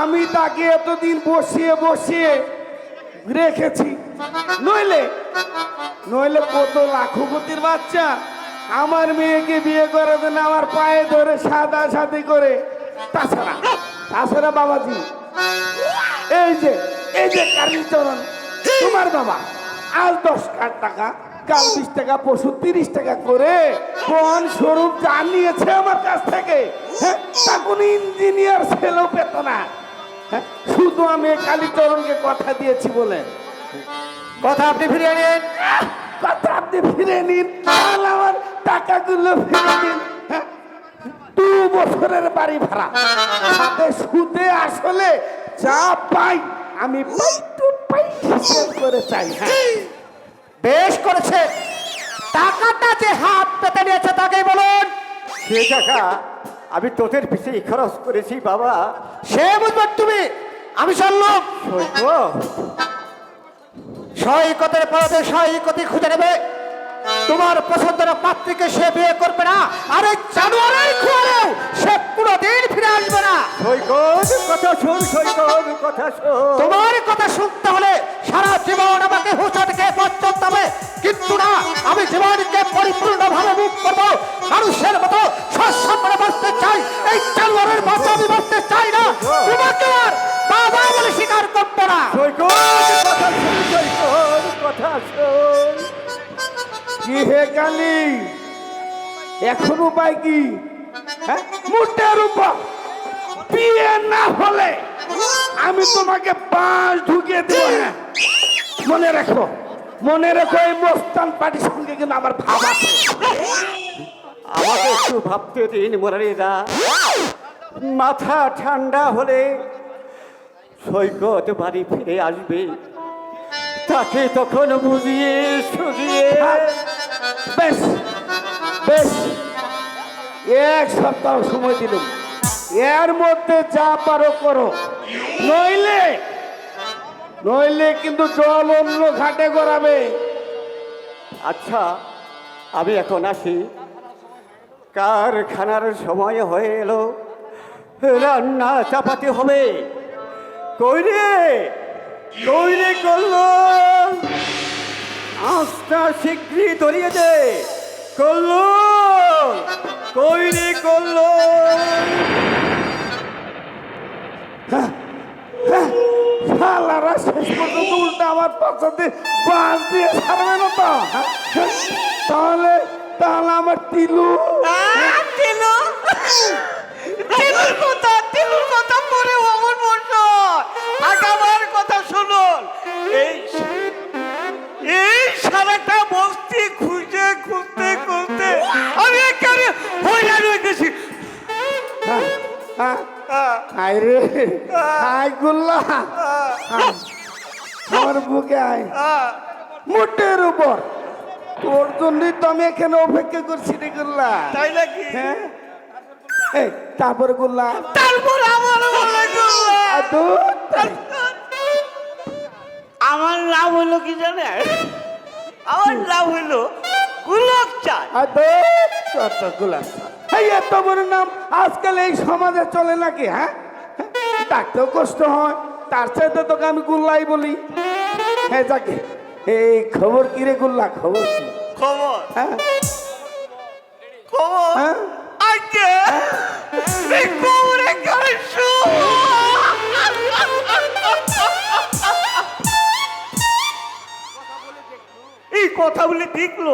আমি তাকে এতদিন বসিয়ে বসিয়ে রেখেছি। নইলে নইলে কত লাখপতির বাচ্চা আমার মেয়েকে বিয়ে করে দেন আমার পায়ে ধরে সাদা সাথে করে। তাছাড়া বাবাজি, এই যে কালীচরণ তোমার বাবা আজ 10 টাকা, কাল 20 টাকা, পশু 30 টাকা করে কোন স্বরূপ জানিয়েছে আমার কাছ থেকে। হ্যাঁ, তা কোন ইঞ্জিনিয়ার ছেলেও পেত না। হ্যাঁ, শুধু আমি কালীচরণকে কথা দিয়েছি বলে। কথা আপনি ফিরিয়ে নিন। কথা আপনি ফিরে নিন, আর আমার টাকাগুলো ফিরে দিন। হ্যাঁ, 2 বছরের বাড়ি ভাড়া সাথে সুদে আসলে যা পাই আমি হিসেব করে চাই। হ্যাঁ, বেশ করেছে, টাকাটা যে হাত পেতে নিয়েছে তাকে বলুন। সে টাকা আমি তোদের পিছিয়ে খরচ করেছি বাবা, সে বুঝবে তুমি। আমি শুনলাম সৈকতের পরতে সৈকতি খুঁজে নেবে, তোমার পছন্দের পাত্রীকে সে বিয়ে করবে না, আর এই জানুয়ারির খুয়ারেও সে কোনোদিন ফিরে আসবে না। সৈকত কথা শুন, সৈকত কথা শুন। তোমার কথা শুনতে হলে সারা জীবন আমাকে হুঁচটকে পথ চলতে হবে, কিন্তু না, আমি জীবনকে পরিপূর্ণভাবে মুখ করবো। মানুষের মতো সৎসম্মানে বাঁচতে চাই, এই জানুয়ারির মতো আমি বাঁচতে চাই না। তোমাকে আর বাবা বলে স্বীকার করবো না। সৈকত কথা শুন, সৈকত কথা শুন। কি হে কালী, এখন উপায় কি? হ্যাঁ, মোটের উপর বিয়ে না হলে আমি তোমাকে বাঁশ ঢুকিয়ে দেবো। হ্যাঁ, মনে রেখো এই মস্তান পার্টির সঙ্গে কিন্তু আমার ভাব আছে। আমাকে একটু ভাবতে দিন মুরারিদা, মাথা ঠান্ডা হলে সৈকত বাড়ি ফিরে আসবে, তাকে তখন বুঝিয়ে সুঝিয়ে। বেশ বেশ, 1 সপ্তাহ সময় দিলাম, এর মধ্যে যা পারো করো, নইলে নইলে কিন্তু জল অন্য ঘাটে গড়াবে। আচ্ছা আমি এখন আসি, কারখানার সময় হয়ে এলো, রান্না চাপাতে হবে। কইরে কইরে করলো, আস্তা শীঘ্রই ধরিয়ে দে। করলো কইরে করলো। শালারা শেষ পর্যন্ত উল্টা আমার পছন্দে বাস দিয়ে ছাড়বে না তো? তাহলে তাহলে আমার তিলু তিলুর কথা পরে অমন বলছো। আগে আমার কথা শুনুন। এই সারাটা বস্তি খুঁজে খুঁজতে খুঁজতে আমি এখানে হইয়া রয়ে গেছি। আয় রে আয় গুল্লা, আমার বুকে আয় মোটের উপর। তোর জন্যই তো আমি এখানে অপেক্ষা করছি রে গুল্লা। তাই নাকি? হ্যাঁ এই তারপরে গুল্লা, তারপর আমার বলে আমার নাম হইলো কি জানে? আমার নাম হইলো গুলক চাঁদ। গুলা এই এত বড় নাম আজকাল এই সমাজে চলে নাকি? হ্যাঁ ডাকতেও কষ্ট হয়, তার চাইতে তোকে আমি গুল্লাই বলি। হ্যাঁ যাকে এই খবর কি রে গুল্লা? খবর কি? খবর হ্যাঁ খবর হ্যাঁ আজকে এই খবরে কারছো। এই কথা বলে দেখলো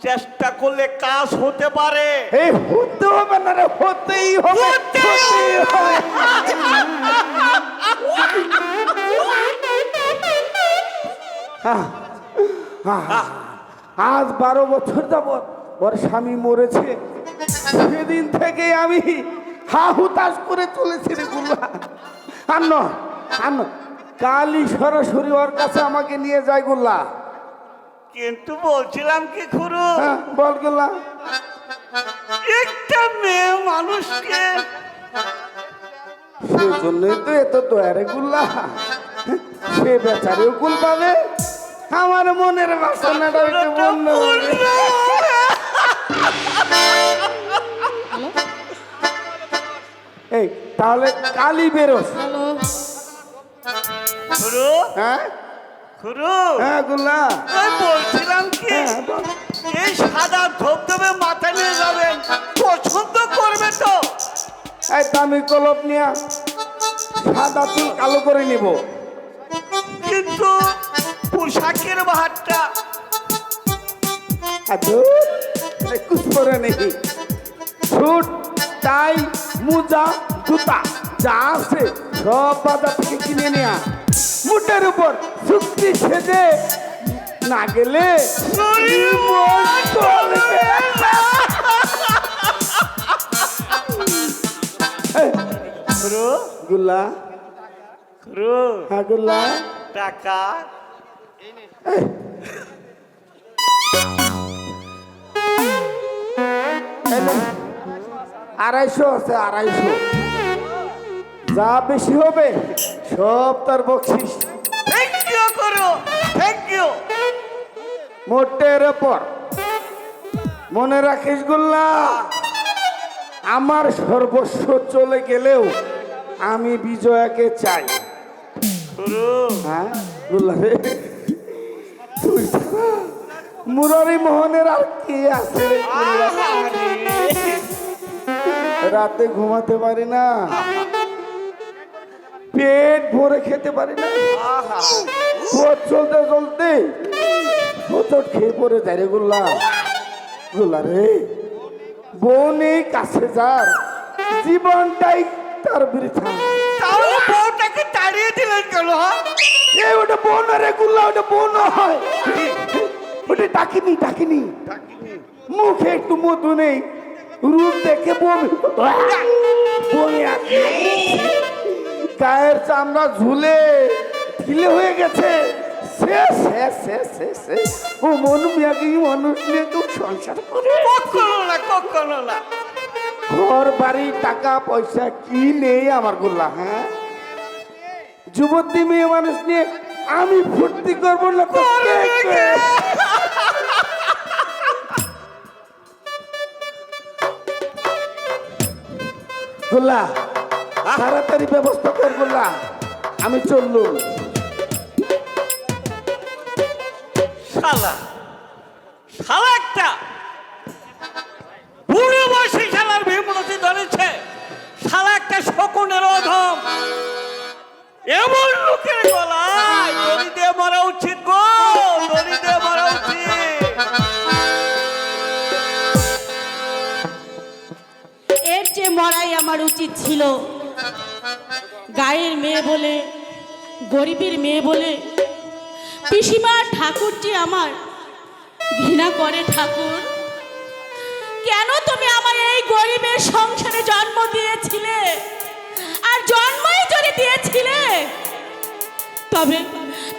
চেষ্টা করলে কাজ হতে পারে। এই হতে হবে না রে, হতেই হবে, হতেই হবে। আজ 12 বছর যাবৎ ওর স্বামী মরেছে, সেদিন থেকে আমি হা হুতাশ করে চলেছি রে গুল্লা। আর নয় আর নয়, কালই সরাসরি ওর কাছে আমাকে নিয়ে যায় গুল্লা। কিন্তু বলছিলাম কি খুড়ো, হ্যাঁ বল গুল্লা। একটা মেয়ে মানুষকে সেই জন্যই তো এত দয়ারে গুল্লা, সে বেচারেও কুল পাবে, আমার মনের বাসনাটা একটু বন্ধ হবে। এই তাহলে কালই বেরোস। খুড়ো হ্যাঁ খুড়ো হ্যাঁ গুল্লা, আমি বলছিলাম কি হ্যাঁ বল। এই সাদা ধবধবে মাথা নিয়ে যাবেন, পছন্দ করবে তো? এই দামি কলপ নিয়ে সাদা চুল কালো করে নিব। কিন্তু পোশাকের বাহারটা কুছ করে নেই, স্যুট টাই মোজা জুতা যা আছে সব বাজার থেকে কিনে নেয়া। মুটের উপর চুক্তি সেজে না গেলে জীবন চলবে না। এই, খুড়ো গুল্লা, খুড়ো হ্যাঁ গুল্লা, টাকা এই নে, 250 আছে, 250। যা বেশি হবে সব তার বকশিস। থ্যাংক ইউ খুড়ো, থ্যাংক ইউ। মোটের ওপর মনে রাখিস গুল্লা, আমার সর্বস্ব চলে গেলেও আমি বিজয়াকে চাই। খুড়ো হ্যাঁ গুল্লা রে, তুই ছাড়া মুরারি মোহনের আর কি আছে রে গুল্লা? রাতে ঘুমাতে পারি না, পেট ভরে খেতে পারি না, পথ চলতে চলতে হোঁচট খেয়ে পড়ে যায় রে গুল্লা। গুল্লা রে, বউ নেই কাছে যার, জীবনটাই তার বৃথা। তাহলে বউটাকে তাড়িয়ে দিলেন কেন? এই ওটা বউ না রে গুল্লা, ওটা বউ নয়, ওটা ডাকিনি ডাকিনি। মুখে একটু মধু নেই, রূপ দেখে বমি বমি আসে, গায়ের চামড়া ঝুলে ঢিলে হয়ে গেছে। শেষ শেষ শেষ শেষ শেষ। ও মন মিয়াকে মানুষ নিয়ে কেউ সংসার করে? কখনো না, কখনো না। ঘর বাড়ি টাকা পয়সা কি নেই আমার গুল্লা? হ্যাঁ যুবতী মেয়ে মানুষ নিয়ে আমি ফুর্তি করবো না তো কে? গোল্লা তাড়াতাড়ি ব্যবস্থা কর গোল্লা, আমি চললুম। শালা শালা একটা বুড়ো বয়সী শালার বিমূর্তি ধরেছে। শালা একটা শকুনের অধম। এমন লোকের গলায় দড়ি দিয়ে মারা উচিত গো, দড়ি দিয়ে মারা উচিত। এর চেয়ে মরাই আমার উচিত ছিল। গায়ের মেয়ে বলে, গরিবের মেয়ে বলে পিসিমার ঠাকুর যে আমার ঘৃণা করে। ঠাকুর, কেন তুমি আমার এই গরিবের সংসারে জন্ম দিয়েছিলে? আর জন্মই যদি দিয়েছিলে তবে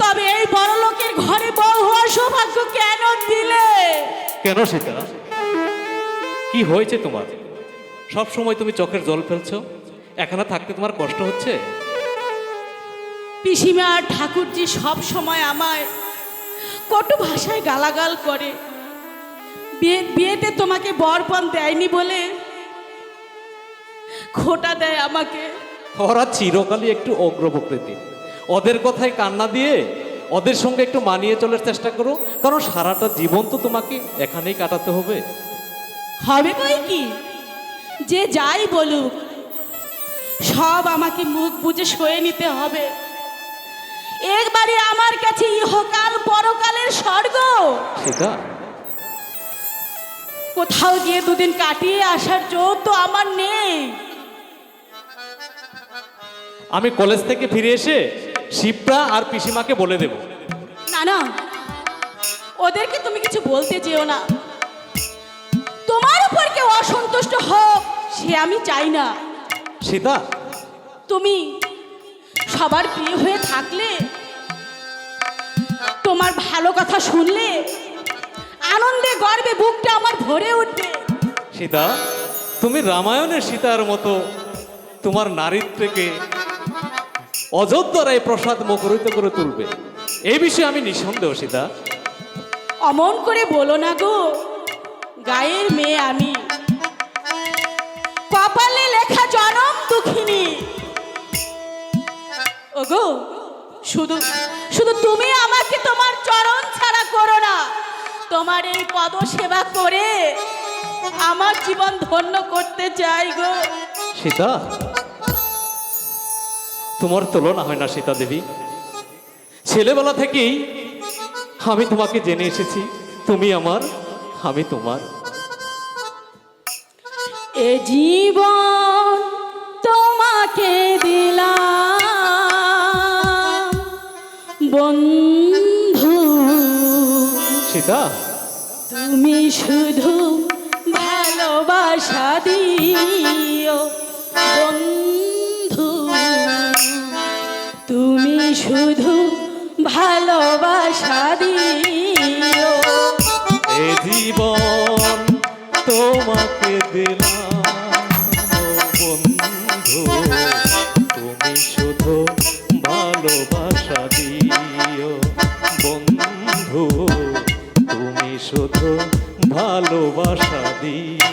তবে এই বড় লোকের ঘরে বউ হওয়ার সৌভাগ্য কেন দিলে? কেন সীতা, কি হয়েছে তোমার? সব সময় তুমি চোখের জল ফেলছো, এখানে থাকতে তোমার কষ্ট হচ্ছে? পিসিমা আর ঠাকুরজি সব সময় আমায় কটু ভাষায় গালাগাল করে। বিয়েতে তোমাকে বরপণ দেয়নি বলে খোটা দেয় আমাকে। ওরা চিরকালই একটু অগ্র প্রকৃতি। ওদের কথায় কান্না দিয়ে ওদের সঙ্গে একটু মানিয়ে চলার চেষ্টা করো, কারণ সারাটা জীবন তো তোমাকে এখানেই কাটাতে হবে। হবে বই কি, যে যাই বলুক সব আমাকে মুখ বুজে সয়ে নিতে হবে। একবারে আমার কাছে ইহকাল পরকালের স্বর্গ। সীতা, কোথাও গিয়ে দুদিন কাটিয়ে আসার জোর তো আমার নেই। আমি কলেজ থেকে ফিরে এসে শিপ্রা আর পিসিমাকে বলে দেব। না না, ওদেরকে তুমি কিছু বলতে যেও না। তোমার উপর কেউ অসন্তুষ্ট হোক সে আমি চাই না। সীতা, তুমি সবার প্রিয় হয়ে থাকলে, তোমার ভালো কথা শুনলে আনন্দে গর্বে বুকটা আমার ভরে উঠবে। সীতা, তুমি রামায়ণের সীতার মতো তোমার নারীত্বকে অযোধ্যার এই প্রসাদ মুখরিত করে তুলবে, এই বিষয়ে আমি নিঃসন্দেহ। সীতা, অমন করে বলো না গো, গায়ের মেয়ে আমি, কপালে লেখা জনম দুঃখিনী। ওগো, শুধু শুধু তুমি আমাকে তোমার চরণ ছাড়া করো না। তোমার এই পদ সেবা করে আমার জীবন ধন্য করতে চাই গো। সীতা, তোমার তুলনা হয় না সীতা দেবী। ছেলেবেলা থেকেই আমি তোমাকে জেনে এসেছি, তুমি আমার, আমি তোমার। এ জীবন তোমাকে দিলাম বন্ধু, সীতা, তুমি শুধু ভালোবাসা দিও বন্ধু, তুমি শুধু ভালোবাসা দিও। এ জীবন তোমাকে দিলাম বন্ধু, তুমি শুধু ভালোবাসা দিও বন্ধু, তুমি শুধু ভালোবাসা দিও।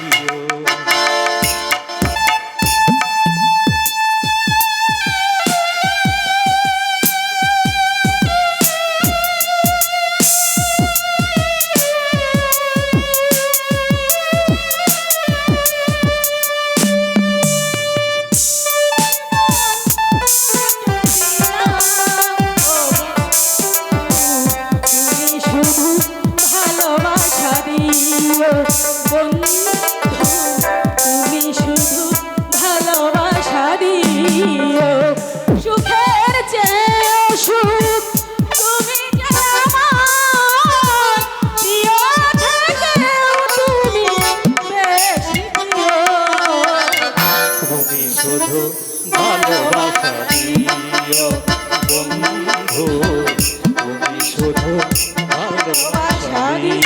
তুমি শুধু ভালোবাসা দিও বন্ধু, তুমি শুধু ভালোবাসা দিও। সুখের চেয়ে সুখ তুমি যে আমার প্রিয় থেকেও তুমি বেশি প্রিয়। তুমি শুধু ভালোবাসা দিও বন্ধু, তুমি শুধু ভালোবাসা দিও।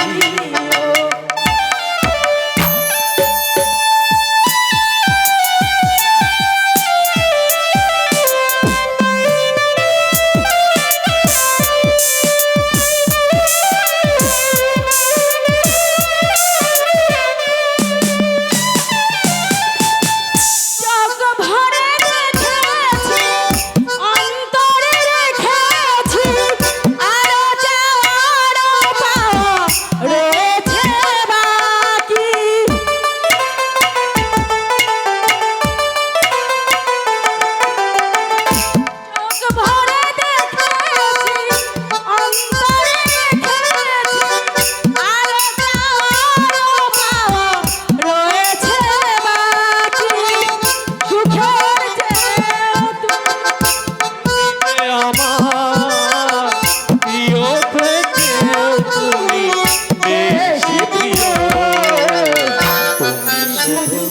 শুধু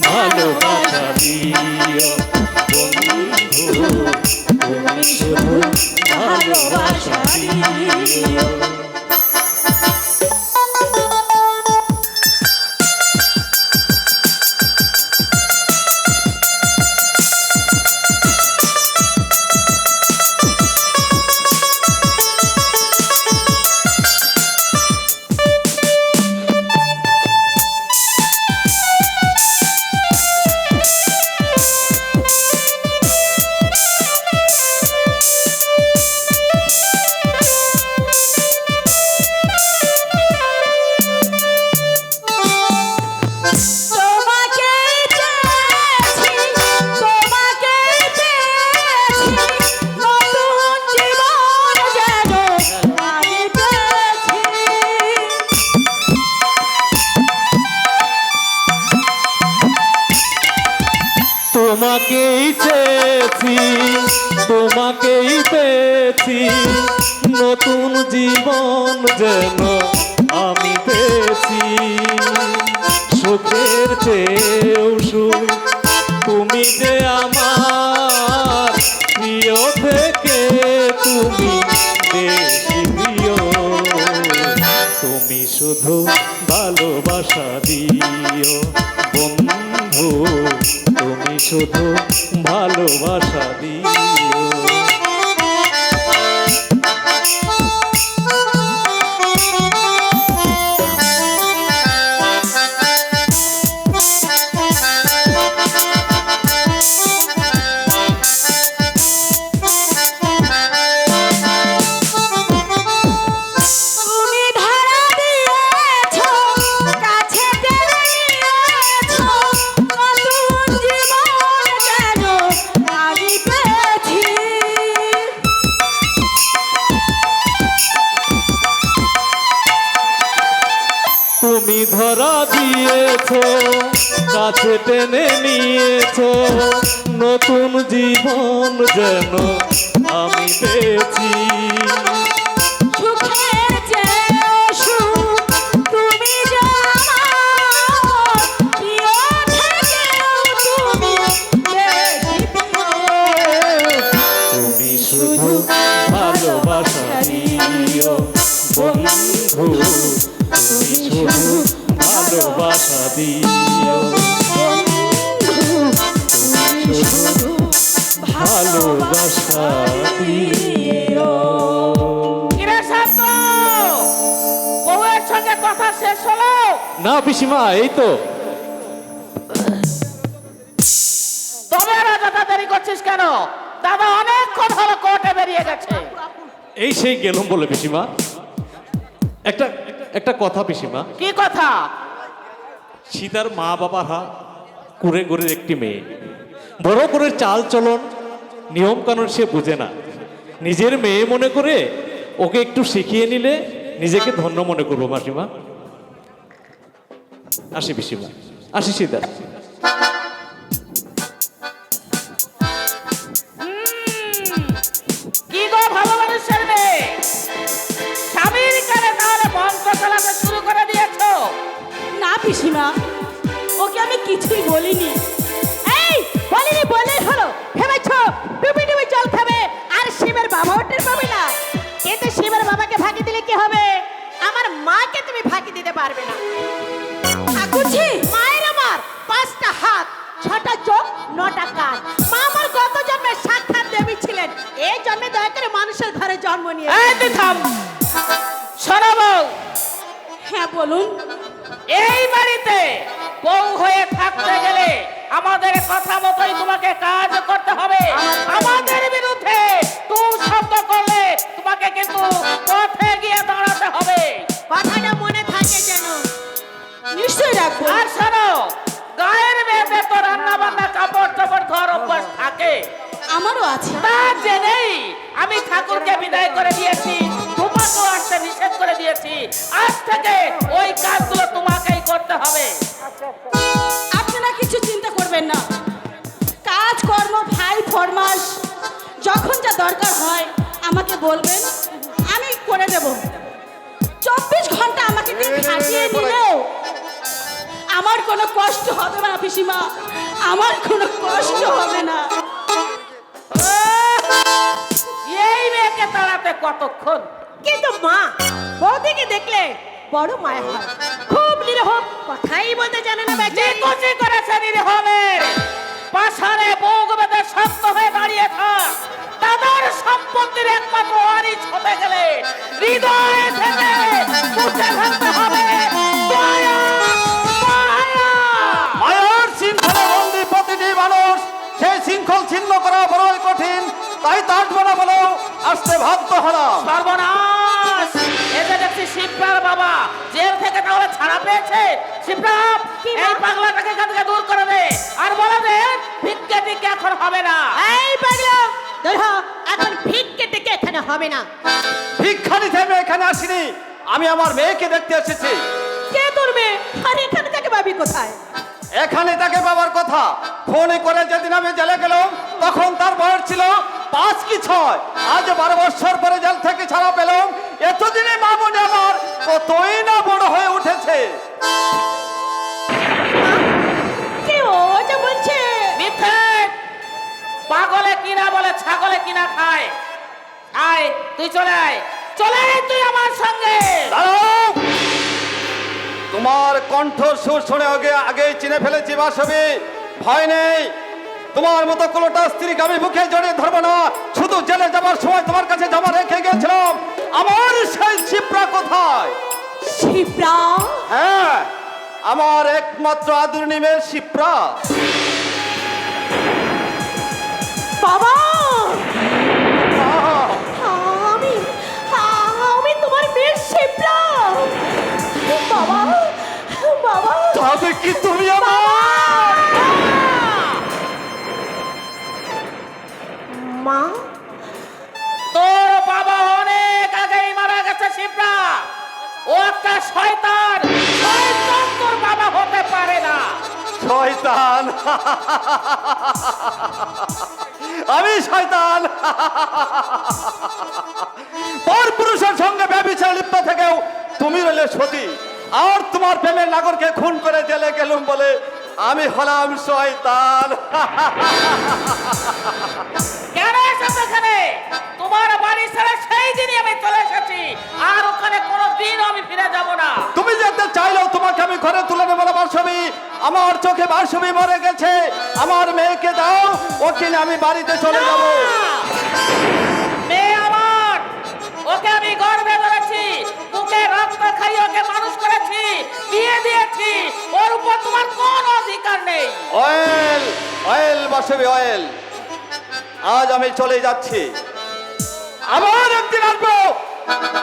ভালোবাসা দিও বন্ধু তুমি শুধু ভালোবাসা দিও। তোমাকে চেয়েছি, তোমাকে পেয়েছি, নতুন জীবন যেন আমি পেয়েছি। তোমাকেই চেয়েছি তোমাকেই পেয়েছি নতুন জীবন যেন আমি পেয়েছি সুখের চেয়েও সুখ তুমি যে আমার প্রিয় থেকে তুমি বেশি প্রিয় তুমি শুধু ভালোবাসা দিও বন্ধু তুমি শুধু ভালোবাসা দিও। তুমি ধরা দিয়েছো, কাছে টেনে নিয়েছো, নতুন জীবন যেন আমি পেয়েছি। তুমি ধরা দিয়েছো কাছে টেনে নিয়েছো নতুন জীবন যেন আমি পেয়েছি সুখের চেয়েও সুখ তুমি যে আমার প্রিয় থেকেও তুমি বেশি প্রিয়। তুমি শুধু ভালোবাসা দিও বন্ধু তুমি শুধু ভালোবাসা দিও তুমি শুধু ভালোবাসা দিও। কিরে শান্ত, বউয়ের সঙ্গে কথা শেষ হলো? না পিসিমা এই তো তবে আর অযথা দেরি করছিস কেন? দাদা অনেকক্ষণ হলো কোর্টে বেরিয়ে গেছে। এই সেই গেলুম বলে পিসিমা একটা একটা কথা পিসিমা কি কথা? সীতার মা বাবা কুড়ে ঘুরের একটি মেয়ে বড় করে চাল চলন নিয়ম কানুন সে বুঝে না নিজের মেয়ে মনে করে ওকে একটু শিখিয়ে নিলে নিজেকে ধন্য মনে করবো মাসিমা আসি পিসিমা আসি সীতা কি গো ভালো মানুষের মেয়ে, স্বামীর কানে তাহলে মন্ত্র চালাতে শুরু করে দিয়েছো? না পিসিমা, ওকে আমি কিছুই বলিনি। এই বলিনি বলেই হলো, ভেবেছ ডুবি ডুবি জল খাবে আর শিবের বাবা ওঠে পাবে না। কিন্তু শিবের বাবাকে ফাঁকি দিলে কি হবে? আমার মাকে তুমি ফাঁকি দিতে পারবে না। ঠাকুরজি, মায়ের আমার 5টা হাত, 6টা চোখ, 9টা কান। মা আমার গত জন্মে সাক্ষাৎ দেবী ছিলেন, এই জন্মে দয়া করে মানুষের ঘরে জন্ম নিয়ে। এই তুই থাম। শোনো বউ, হ্যাঁ বলুন। এই বাড়িতে বউ হয়ে থাকতে গেলে আমাদের কথা মতোই তোমাকে কাজ করতে হবে। আমাদের বিরুদ্ধে তুই শব্দ করলে তোমাকে কিন্তু পথে গিয়ে দাঁড়াতে হবে। কথাটা মনে থাকে যেন। নিশ্চয়ই রাখবো। আর শোনো, গায়ের মেয়েদের তো রান্না বান্না কাপড় টাপড় ধর অভ্যাস থাকে, আমারও আছে। তা জেনেই আমি ঠাকুরকে বিদায় করে দিয়েছি, তোমাকেও আসতে নিষেধ করে দিয়েছি। আজ থেকে ওই কাজগুলো তোমাকেই করতে হবে। আপনারা কিছু চিন্তা করবেন না, কাজ কর্ম ভাই ফরমাস যখন যা দরকার হয় আমাকে বলবেন, আমি করে দেব। 24 ঘন্টা আমাকে দিয়ে খাটিয়ে নিলেও আমার কোনো কষ্ট হবে না পিসিমা, আমার কোনো কষ্ট হবে না। এই মেয়েকে তাড়াতে কতক্ষণ? কিন্তু মা, বৌদিকে দেখলে বড় মায়া হয়, খুব নিরহ, কথাই বলতে জানে না যে বেচারি। কুচি করেছে নিরীহমের পাশারে বুক বেঁধে শক্ত হয়ে দাঁড়িয়ে থাক। তাদের সম্পত্তির একমাত্র ওয়ারিশ হতে গেলে হৃদয় থেকে মুছে ফেলতে হবে দয়া, মায়া। মায়ার শৃঙ্খলে বন্দী প্রতিটি মানুষ, সেই শৃঙ্খল ছিন্ন করা বড়ই কঠিন, তাই তার বলা বলো আসতে ভাগ্য হারাম। সর্বনাশ! এতে দেখছি শিবরার বাবা জেল থেকে তাহলে ছাড়া পেয়েছে। শিবরাম, এই পাগলাটাকে এখান থেকে দূর করে দে, আর বলে দে ভিক্ষে টিকে এখন হবে না। এই পাগলা, ধরো এখন ভিক্ষে টেকে এখানে হবে না। ভিক্ষা নিতে আমি এখানে আসিনি, আমি আমার মেয়েকে দেখতে এসেছি। কে তোর মেয়ে? আর এখানে থেকে পাবি কোথায়? এখানে তাকে বাবার কথা ফোন করে যেদিন আমি জেলে গেলাম তখন তার বয়স ছিল 5 কি 6। আজ 12 বছর পরে জেল থেকে ছাড়া পেলাম। এতদিনে মা বোনে আমার কতই না বড় হয়ে উঠেছে। কে ও যে বলছে? মিথ্যে! পাগলে কিনা বলে ছাগলে কিনা খায়। আয় তুই চলে আয়, চলে আয় তুই আমার সঙ্গে। দাঁড়াও! তোমার কণ্ঠ সুর শুনে আগেই চিনে ফেলেছি বাসবি, ভয় নেই। তোমার মতো কোনোটা স্ত্রীকে আমি মুখে জড়িয়ে ধরবো না। শুধু জেলে যাবার সময় তোমার কাছে জমা রেখে গেছিলাম আমার সেই শিপ্রা কোথায়। শিপ্রা? হ্যাঁ, আমার একমাত্র আদুর্নি মেয়ে শিপ্রা। বাবা, আহ! আমি তোমার মেয়ে শিপ্রা। বাবা, বাবা, তবে কি তুমি আমার মা? তোর বাবা অনেক আগেই মারা গেছে শিবরা। ও একটা শয়তান, শয়তান তোর বাবা হতে পারে না। শয়তান? আমি শয়তান? পর পুরুষের সঙ্গে ব্যভিচারে লিপ্ত থেকেও তুমি রইলে সতী, আর তোমার প্রেমের নাগরকে খুন করে জেলে গেলুম বলে আমি হলাম শয়তান। কেন এসেছো এখানে? তোমার বাড়ি ছেড়ে সেই দিনই আমি চলে এসেছি, আর ওখানে কোনোদিন আমি ফিরে যাব না। তুমি যেতে চাইলেও তোমাকে আমি ঘরে তুলে নেবো না বাসবি। আমার চোখে বাসবি মরে গেছে, আমার মেয়েকে দাও, ওকে নিয়ে আমি বাড়িতে চলে যাব। মেয়ে আমার, ওকে আমি গর্বে ধরেছি, বুকে রক্ত খাইয়ে ওকে মানুষ করেছি, বিয়ে দিয়েছি, ওর উপর তোমার কোনো অধিকার নেই। অয়েল, অয়েল বাসবি অয়েল, আজ আমি চলে যাচ্ছি। আবার একদিন আসবো,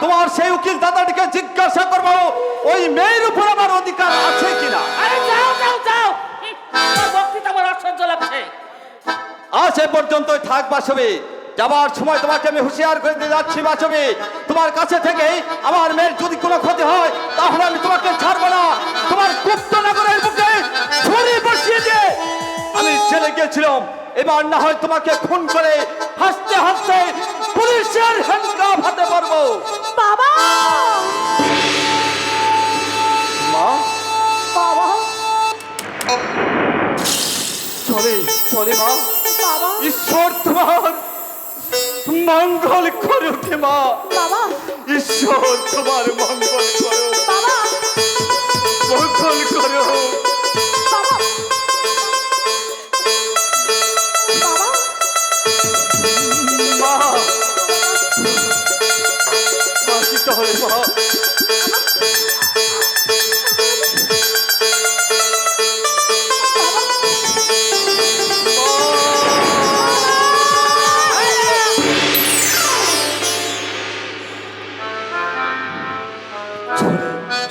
তোমার সেই উকিল দাদাটিকে জিজ্ঞাসা করবো ওই মেয়ের উপর আমার অধিকার আছে কিনা। আরে যাও যাও যাও, তোমার বক্তৃতা আমার অসহ্য লাগছে। আজ এ পর্যন্তই থাক বাসবি, যাবার সময় তোমাকে আমি হুঁশিয়ার করে দিয়ে যাচ্ছি বাসবি। তোমার কাছে থেকেই আমার মেয়ের যদি কোনো ক্ষতি হয় তাহলে আমি তোমাকে ছাড়বো না। তোমার গুপ্তনগরের মুখে ছুরি বসিয়ে দিয়ে আমি চলে গিয়েছিলাম, এবার না হয় তোমাকে খুন করে হাসতে হাসতে পুলিশের হ্যান্ডকাপ হাতে পারবো। বাবা, মা, বাবা, চলে চলে মা। বাবা, ঈশ্বর তোমার মঙ্গল করুক মা। বাবা, ঈশ্বর তোমার মঙ্গল করো, বাবা, মঙ্গল করো। বাবা, বাবা, মা, বাঁচি তাহলে মা।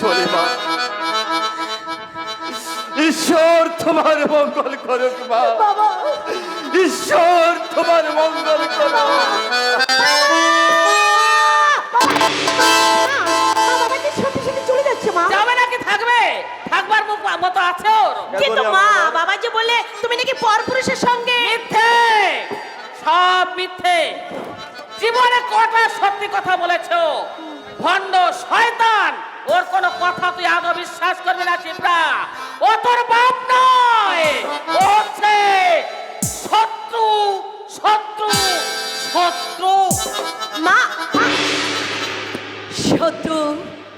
চলে মা, ঈশ্বর তোমার মঙ্গল করুক মা। বাবা, ঈশ্বর তোমার মঙ্গল করুক। বাবা কি সত্যি সত্যি চলে যাচ্ছে মা? যাবে নাকি থাকবে? থাকবার মতো আছে ওর। কিন্তু মা, বাবা যে বললে তুমি নাকি পরপুরুষের সঙ্গে। মিথ্যে, সব মিথ্যে। জীবনে কটা সত্যি কথা বলেছো? ভণ্ড শয়তান, ওর কোনো কথা তুই আদৌ বিশ্বাস করবি না শিবরা। ও তোর বাপ